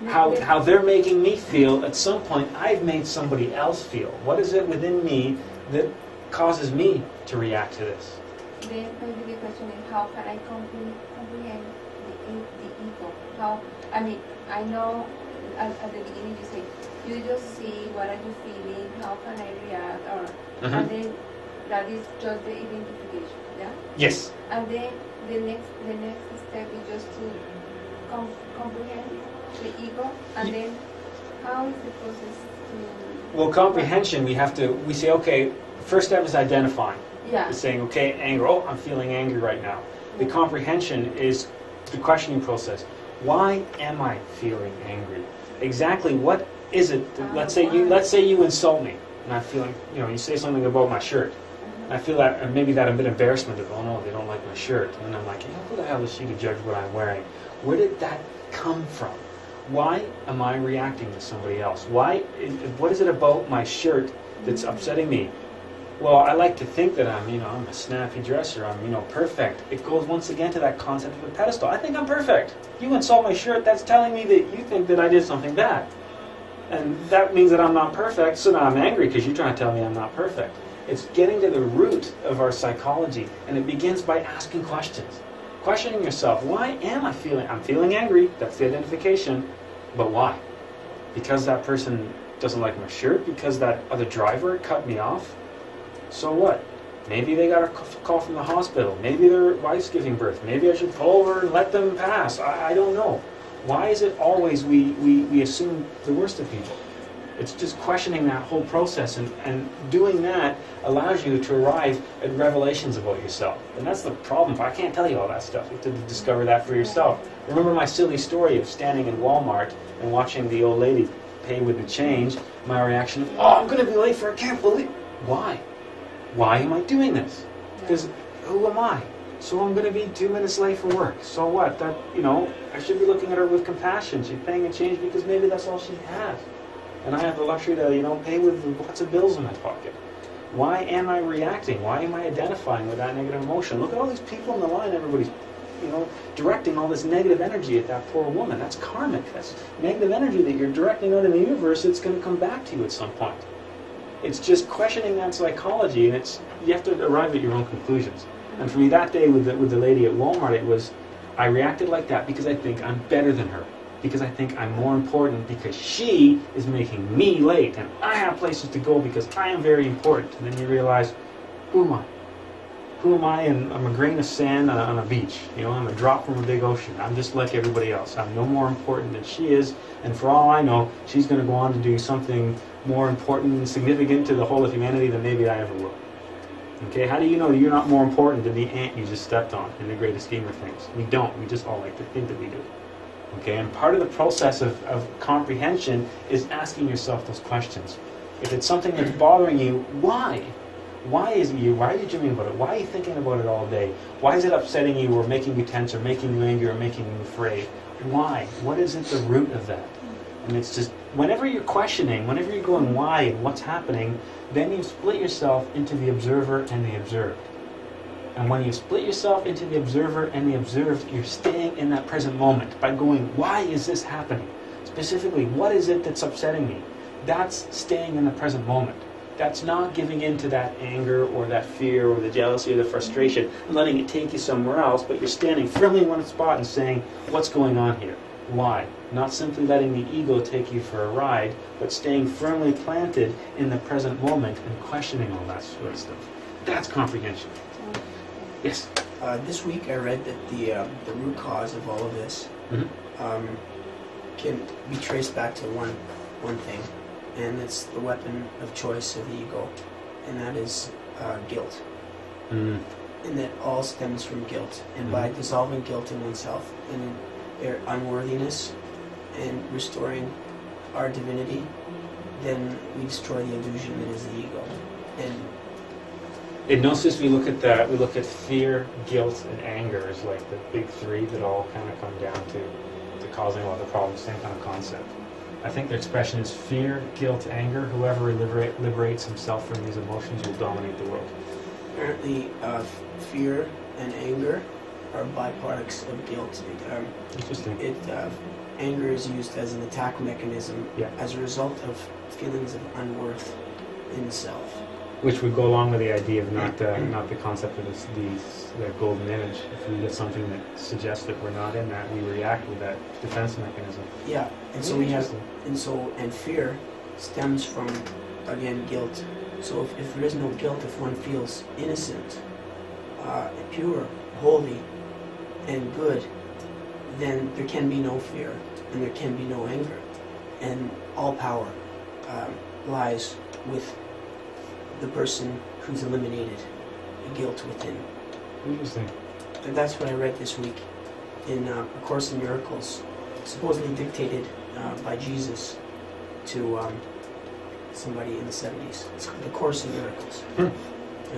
How they're making me feel. At some point, I've made somebody else feel. What is it within me that causes me to react to this? Then maybe the question is how can I comprehend the ego? How? I mean, I know at the beginning you say. You just see what are you feeling, how can I react, and then that is just the identification, yeah? Yes. And then the next step is just to comprehend the ego, and then how is the process to... Well, comprehension, we say, okay, first step is identifying. Yeah. It's saying, okay, anger, I'm feeling angry right now. The comprehension is the questioning process. Why am I feeling angry? Exactly what is it? Let's say you insult me, and I feel like you say something about my shirt, and I feel that, or maybe that a bit embarrassment of, oh no, they don't like my shirt, and then I'm like, who the hell is she to judge what I'm wearing? Where did that come from? Why am I reacting to somebody else? What is it about my shirt that's upsetting me? Well, I like to think that I'm a snappy dresser. I'm perfect. It goes once again to that concept of a pedestal. I think I'm perfect. You insult my shirt, that's telling me that you think that I did something bad. And that means that I'm not perfect, so now I'm angry because you're trying to tell me I'm not perfect. It's getting to the root of our psychology, and it begins by asking questions. Questioning yourself, why am I feeling? I'm feeling angry, that's the identification, but why? Because that person doesn't like my shirt? Because that other driver cut me off? So what? Maybe they got a call from the hospital. Maybe their wife's giving birth. Maybe I should pull over and let them pass. I don't know. Why is it always we assume the worst of people? It's just questioning that whole process, and doing that allows you to arrive at revelations about yourself. And that's the problem. I can't tell you all that stuff. You have to discover that for yourself. Remember my silly story of standing in Walmart and watching the old lady pay with the change. My reaction is, oh, I'm going to be late for, I can't believe. Why? Why am I doing this? Because who am I? So I'm going to be 2 minutes late for work. So what? That, I should be looking at her with compassion. She's paying a change because maybe that's all she has. And I have the luxury to, pay with lots of bills in my pocket. Why am I reacting? Why am I identifying with that negative emotion? Look at all these people in the line. Everybody's, directing all this negative energy at that poor woman. That's karmic. That's negative energy that you're directing out in the universe. It's going to come back to you at some point. It's just questioning that psychology, and you have to arrive at your own conclusions. And for me that day with the lady at Walmart, it was, I reacted like that because I think I'm better than her. Because I think I'm more important, because she is making me late, and I have places to go because I am very important. And then you realize, who am I? Who am I? And I'm a grain of sand on a beach. I'm a drop from a big ocean. I'm just like everybody else. I'm no more important than she is, and for all I know, she's going to go on to do something more important and significant to the whole of humanity than maybe I ever will. Okay, how do you know that you're not more important than the ant you just stepped on in the greatest scheme of things? We don't. We just all like to think that we do. Okay, and part of the process of comprehension is asking yourself those questions. If it's something that's bothering you, why? Why is it you? Why are you dreaming about it? Why are you thinking about it all day? Why is it upsetting you or making you tense or making you angry or making you afraid? Why? What is at the root of that? And it's just, whenever you're questioning, whenever you're going why and what's happening, then you split yourself into the observer and the observed. And when you split yourself into the observer and the observed, you're staying in that present moment by going, why is this happening? Specifically, what is it that's upsetting me? That's staying in the present moment. That's not giving in to that anger or that fear or the jealousy or the frustration and letting it take you somewhere else, but you're standing firmly in one spot and saying, what's going on here? Why? Not simply letting the ego take you for a ride, but staying firmly planted in the present moment and questioning all that sort of stuff. That's comprehension. Yes? This week I read that the root cause of all of this can be traced back to one thing, and it's the weapon of choice of the ego, and that is guilt. And that all stems from guilt. And by dissolving guilt in oneself and their unworthiness and restoring our divinity, then we destroy the illusion that is the ego. And in Gnosis, we look at fear, guilt, and anger as like the big three that all kind of come down to causing a lot of the problems. Same kind of concept. I think the expression is fear, guilt, anger. Whoever liberates himself from these emotions will dominate the world. Apparently, fear and anger are byproducts of guilt. Interesting. Anger is used as an attack mechanism as a result of feelings of unworth in self. Which would go along with the idea of not the concept of the golden image. If we get something that suggests that we're not in that, we react with that defense mechanism. Yeah, and so and fear stems from, again, guilt. So if there is no guilt, if one feels innocent, pure, holy, and good, then there can be no fear and there can be no anger, and all power lies with the person who's eliminated the guilt within. Interesting. And that's what I read this week in A Course in Miracles, supposedly dictated by Jesus to somebody in the 70s. It's called The Course in Miracles. Yeah.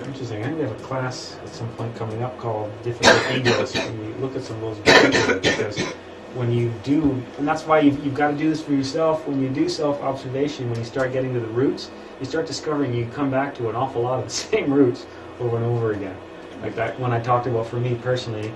Interesting. I think we have a class at some point coming up called Difficult Egos, and we look at some of those because when you do, and that's why you've got to do this for yourself, when you do self-observation, when you start getting to the roots, you start discovering you come back to an awful lot of the same roots over and over again. Like that, when I talked about, for me personally,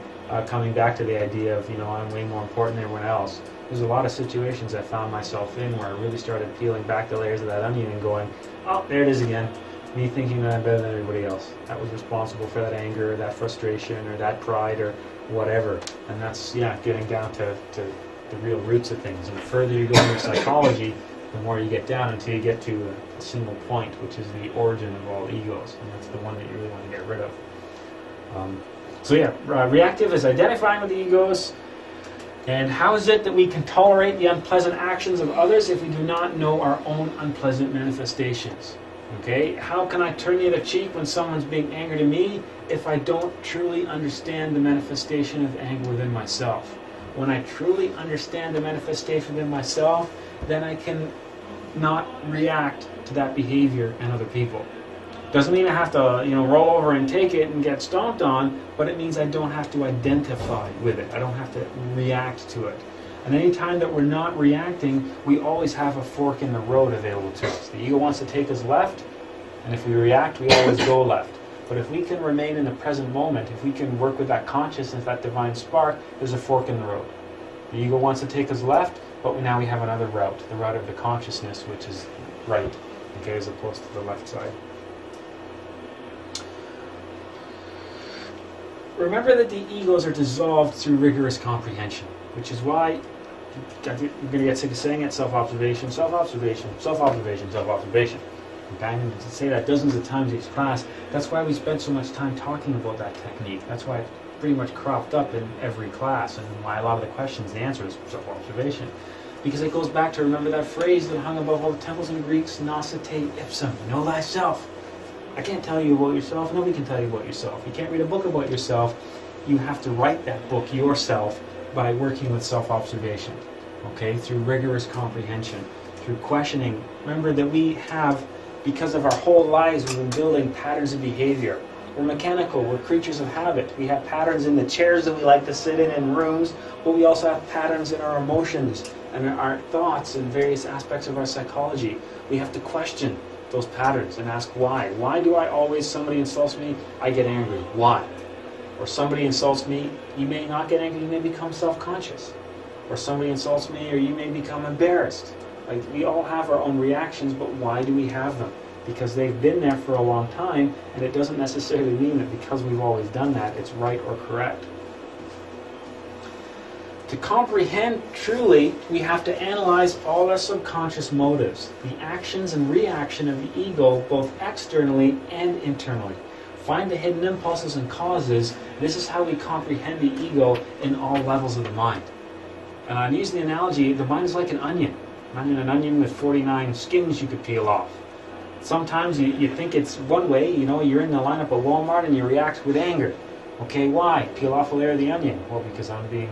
coming back to the idea of, I'm way more important than everyone else, there's a lot of situations I found myself in where I really started peeling back the layers of that onion and going, oh, there it is again. Me thinking that I'm better than everybody else. That was responsible for that anger, or that frustration, or that pride, or whatever. And that's, getting down to the real roots of things. And the further you go in your psychology, the more you get down until you get to a single point, which is the origin of all egos. And that's the one that you really want to get rid of. Reactive is identifying with the egos. And how is it that we can tolerate the unpleasant actions of others if we do not know our own unpleasant manifestations? Okay, how can I turn the other cheek when someone's being angry to me if I don't truly understand the manifestation of anger within myself? When I truly understand the manifestation within myself, then I can not react to that behavior in other people. Doesn't mean I have to, roll over and take it and get stomped on, but it means I don't have to identify with it. I don't have to react to it. And any time that we're not reacting, we always have a fork in the road available to us. The ego wants to take us left, and if we react, we always go left. But if we can remain in the present moment, if we can work with that consciousness, that divine spark, there's a fork in the road. The ego wants to take us left, but now we have another route, the route of the consciousness, which is right, okay, as opposed to the left side. Remember that the egos are dissolved through rigorous comprehension, which is why you're going to get sick of saying it, self-observation, self-observation, self-observation, self-observation. Okay, I'm going to say that dozens of times each class. That's why we spend so much time talking about that technique. That's why it's pretty much cropped up in every class, and why a lot of the questions, the answer is self-observation. Because it goes back to, remember that phrase that hung above all the temples in Greeks, Gnosis ipsum, know thyself. I can't tell you about yourself. Nobody can tell you about yourself. You can't read a book about yourself. You have to write that book yourself by working with self-observation, okay, through rigorous comprehension, through questioning. Remember that we have, because of our whole lives, we've been building patterns of behavior. We're mechanical. We're creatures of habit. We have patterns in the chairs that we like to sit in rooms, but we also have patterns in our emotions and our thoughts and various aspects of our psychology. We have to question those patterns and ask why. Why do I always, somebody insults me, I get angry? Why? Or somebody insults me, you may not get angry, you may become self-conscious. Or somebody insults me, or you may become embarrassed. Like, we all have our own reactions, but why do we have them? Because they've been there for a long time, and it doesn't necessarily mean that because we've always done that, it's right or correct. To comprehend truly, we have to analyze all our subconscious motives, the actions and reaction of the ego, both externally and internally. Find the hidden impulses and causes. This is how we comprehend the ego in all levels of the mind. And I'm using the analogy, the mind is like an onion. An onion with 49 skins you could peel off. Sometimes you think it's one way, you're in the lineup at Walmart and you react with anger. Okay, why? Peel off a layer of the onion. Well, because I'm being,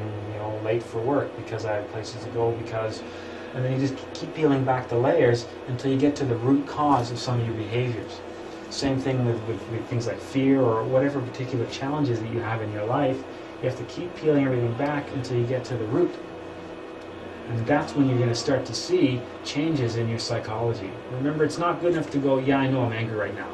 late for work, because I have places to go, and then you just keep peeling back the layers until you get to the root cause of some of your behaviors. Same thing with things like fear or whatever particular challenges that you have in your life. You have to keep peeling everything back until you get to the root. And that's when you're going to start to see changes in your psychology. Remember, it's not good enough to go, yeah, I know I'm angry right now.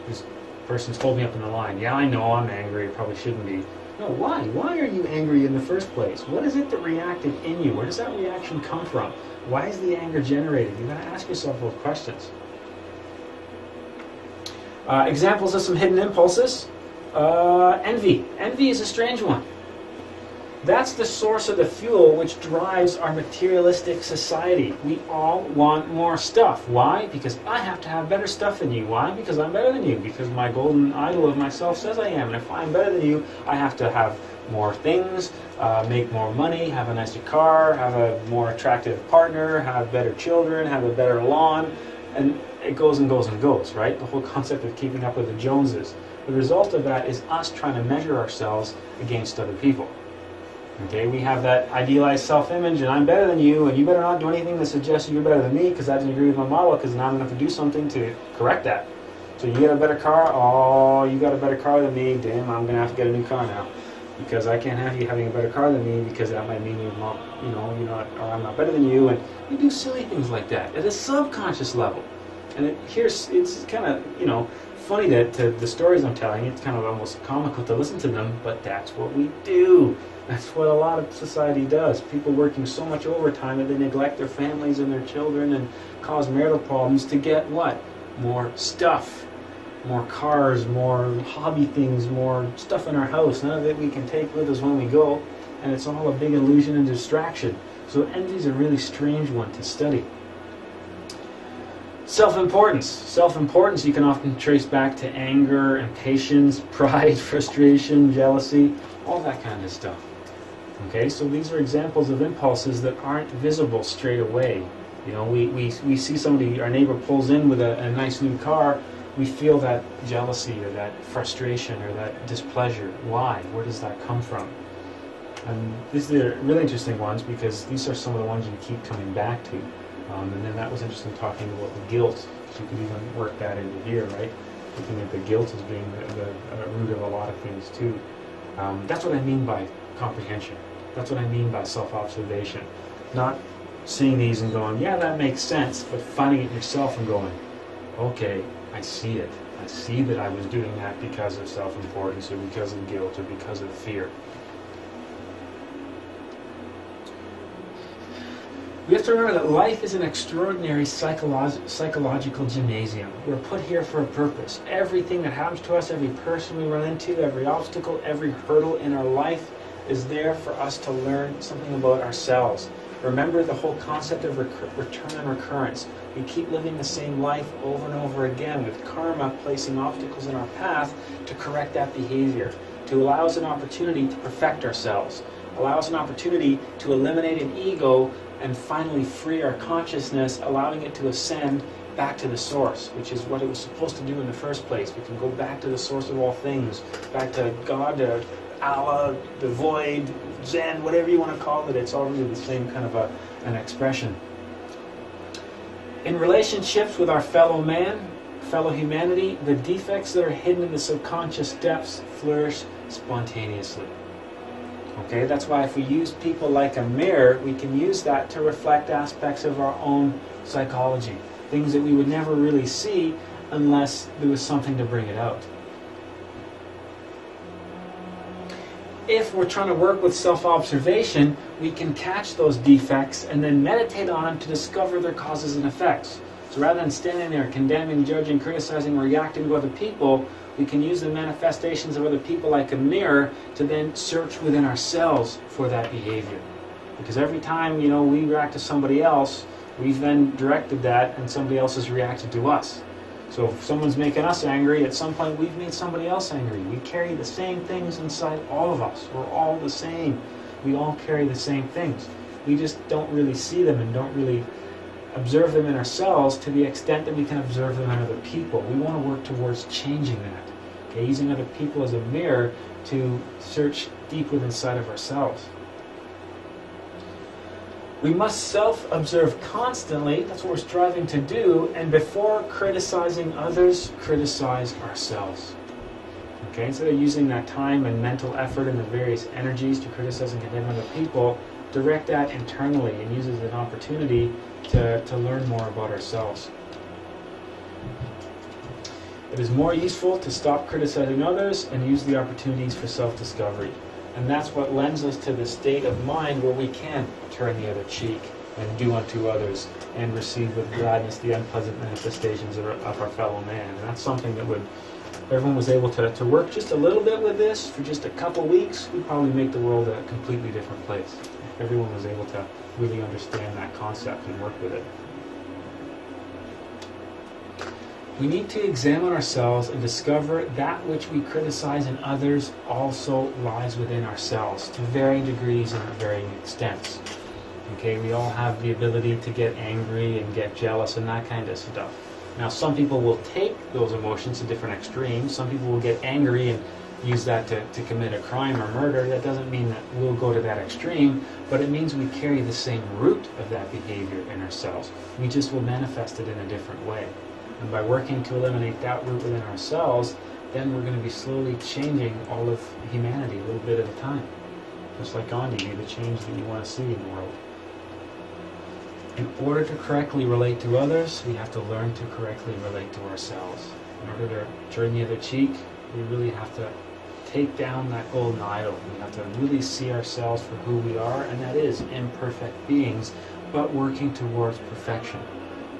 This person's holding me up in the line. Yeah, I know I'm angry. I probably shouldn't be. No, why? Why are you angry in the first place? What is it that reacted in you? Where does that reaction come from? Why is the anger generated? You've got to ask yourself those questions. Examples of some hidden impulses. Envy. Envy is a strange one. That's the source of the fuel which drives our materialistic society. We all want more stuff. Why? Because I have to have better stuff than you. Why? Because I'm better than you. Because my golden idol of myself says I am. And if I'm better than you, I have to have more things, make more money, have a nicer car, have a more attractive partner, have better children, have a better lawn. And it goes and goes and goes, right? The whole concept of keeping up with the Joneses. The result of that is us trying to measure ourselves against other people. Okay, we have that idealized self-image, and I'm better than you, and you better not do anything that suggests you're better than me, because that doesn't agree with my model, because now I'm going to have to do something to correct that. So you get a better car, oh, you got a better car than me, damn, I'm going to have to get a new car now, because I can't have you having a better car than me, because that might mean you're not, or I'm not better than you, and you do silly things like that at a subconscious level. And it's kind of, funny that the stories I'm telling, it's kind of almost comical to listen to them, but that's what we do. That's what a lot of society does. People working so much overtime that they neglect their families and their children and cause marital problems to get what? More stuff. More cars, more hobby things, more stuff in our house. None of it we can take with us when we go. And it's all a big illusion and distraction. So envy is a really strange one to study. Self-importance. Self-importance you can often trace back to anger, impatience, pride, frustration, jealousy, all that kind of stuff. Okay, so these are examples of impulses that aren't visible straight away. You know, we see somebody, our neighbor pulls in with a nice new car, we feel that jealousy or that frustration or that displeasure. Why? Where does that come from? And these are really interesting ones because these are some of the ones you keep coming back to. And then that was interesting talking about the guilt. So you can even work that into here, right? Looking at the guilt as being the root of a lot of things too. That's what I mean by comprehension. That's what I mean by self-observation. Not seeing these and going, yeah, that makes sense, but finding it yourself and going, okay, I see it. I see that I was doing that because of self-importance or because of guilt or because of fear. We have to remember that life is an extraordinary psychological gymnasium. We're put here for a purpose. Everything that happens to us, every person we run into, every obstacle, every hurdle in our life is there for us to learn something about ourselves. Remember the whole concept of return and recurrence. We keep living the same life over and over again with karma placing obstacles in our path to correct that behavior, to allow us an opportunity to perfect ourselves, allow us an opportunity to eliminate an ego and finally free our consciousness, allowing it to ascend back to the source, which is what it was supposed to do in the first place. We can go back to the source of all things, back to God, to Allah, the void, Zen, whatever you want to call it. It's all really the same kind of an expression. In relationships with our fellow man, fellow humanity, the defects that are hidden in the subconscious depths flourish spontaneously. Okay, that's why if we use people like a mirror, we can use that to reflect aspects of our own psychology. Things that we would never really see unless there was something to bring it out. If we're trying to work with self-observation, we can catch those defects and then meditate on them to discover their causes and effects. So rather than standing there condemning, judging, criticizing, reacting to other people, we can use the manifestations of other people like a mirror to then search within ourselves for that behavior. Because every time, you know, we react to somebody else, we've then directed that and somebody else has reacted to us. So if someone's making us angry, at some point we've made somebody else angry. We carry the same things inside all of us. We're all the same. We all carry the same things. We just don't really see them and don't really observe them in ourselves to the extent that we can observe them in other people. We want to work towards changing that. Okay, using other people as a mirror to search deep within inside of ourselves. We must self-observe constantly, that's what we're striving to do, and before criticizing others, criticize ourselves. Okay, instead of using that time and mental effort and the various energies to criticize and condemn other people, direct that internally and use it as an opportunity to learn more about ourselves. It is more useful to stop criticizing others and use the opportunities for self-discovery. And that's what lends us to the state of mind where we can turn the other cheek and do unto others and receive with gladness the unpleasant manifestations of our fellow man. And that's something that would, if everyone was able to work just a little bit with this for just a couple weeks, we'd probably make the world a completely different place. If everyone was able to really understand that concept and work with it. We need to examine ourselves and discover that which we criticize in others also lies within ourselves to varying degrees and varying extents. Okay, we all have the ability to get angry and get jealous and that kind of stuff. Now, some people will take those emotions to different extremes. Some people will get angry and use that to commit a crime or murder. That doesn't mean that we'll go to that extreme, but it means we carry the same root of that behavior in ourselves. We just will manifest it in a different way. And by working to eliminate that root within ourselves, then we're going to be slowly changing all of humanity a little bit at a time. Just like Gandhi, be the change that you want to see in the world. In order to correctly relate to others, we have to learn to correctly relate to ourselves. In order to turn the other cheek, we really have to take down that golden idol. We have to really see ourselves for who we are, and that is imperfect beings, but working towards perfection.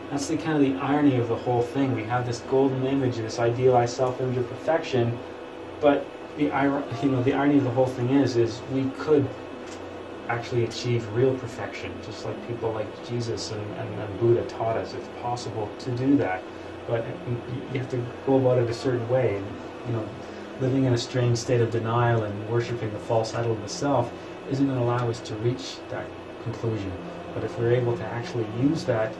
That's the kind of the irony of the whole thing. We have this golden image, this idealized self-image of perfection, but the irony of the whole thing is we could actually achieve real perfection, just like people like Jesus and Buddha taught us. It's possible to do that, but you have to go about it a certain way. And living in a strange state of denial and worshiping the false idol of the self isn't going to allow us to reach that conclusion. But if we're able to actually use that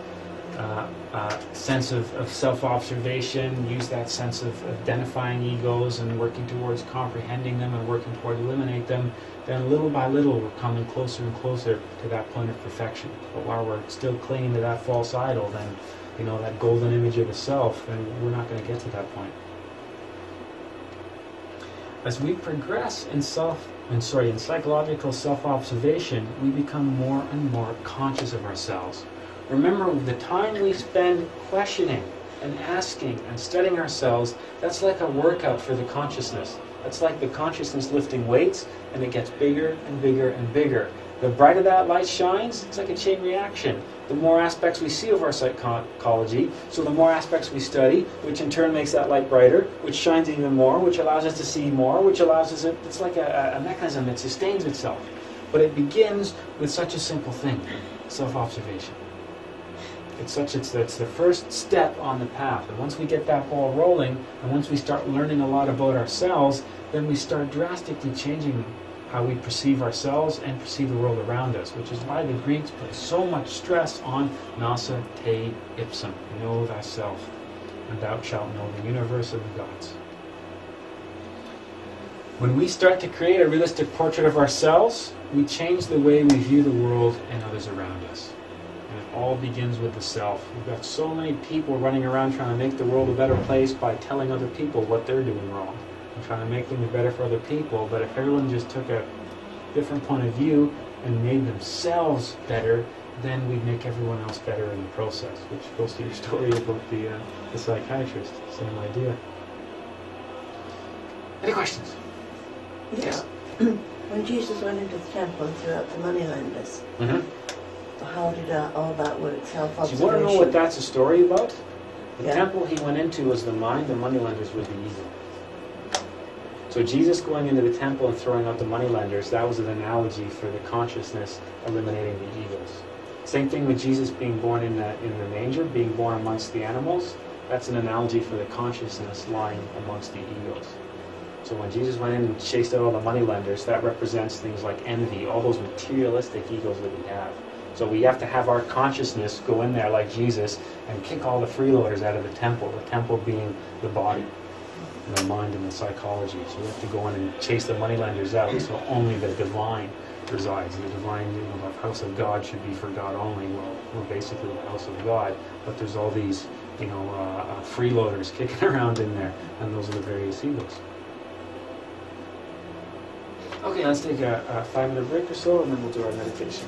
sense of self-observation, use that sense of identifying egos and working towards comprehending them and working toward eliminate them, then little by little we're coming closer and closer to that point of perfection. But while we're still clinging to that false idol, then, you know, that golden image of the self, then we're not going to get to that point. As we progress in psychological self-observation, we become more and more conscious of ourselves. Remember, the time we spend questioning and asking and studying ourselves, that's like a workout for the consciousness. That's like the consciousness lifting weights, and it gets bigger and bigger and bigger. The brighter that light shines, it's like a chain reaction. The more aspects we see of our psychology, so the more aspects we study, which in turn makes that light brighter, which shines even more, which allows us to see more, which allows us, it's like a mechanism that sustains itself. But it begins with such a simple thing, self-observation. It's the first step on the path. And once we get that ball rolling, and once we start learning a lot about ourselves, then we start drastically changing how we perceive ourselves and perceive the world around us, which is why the Greeks put so much stress on nasa te ipsum, know thyself, and thou shalt know the universe of the gods. When we start to create a realistic portrait of ourselves, we change the way we view the world and others around us. And it all begins with the self. We've got so many people running around trying to make the world a better place by telling other people what they're doing wrong, and trying to make things better for other people. But if everyone just took a different point of view and made themselves better, then we'd make everyone else better in the process, which goes to your story about the psychiatrist. Same idea. Any questions? Yeah. Yes. When Jesus went into the temple and threw out the moneylenders, how did all that work? Do Self-observation. you want to know what that's a story about? The Yeah. temple he went into was the mind, the moneylenders was the ego. So Jesus going into the temple and throwing out the moneylenders, that was an analogy for the consciousness eliminating the egos. Same thing with Jesus being born in the manger, being born amongst the animals. That's an analogy for the consciousness lying amongst the egos. So when Jesus went in and chased out all the moneylenders, that represents things like envy, all those materialistic egos that we have. So we have to have our consciousness go in there like Jesus and kick all the freeloaders out of the temple being the body, and the mind and the psychology. So we have to go in and chase the moneylenders out, so only the divine resides. The divine, the house of God should be for God only. Well, we're basically the house of God, but there's all these, freeloaders kicking around in there, and those are the various egos. Okay, let's take a 5-minute break or so, and then we'll do our meditation.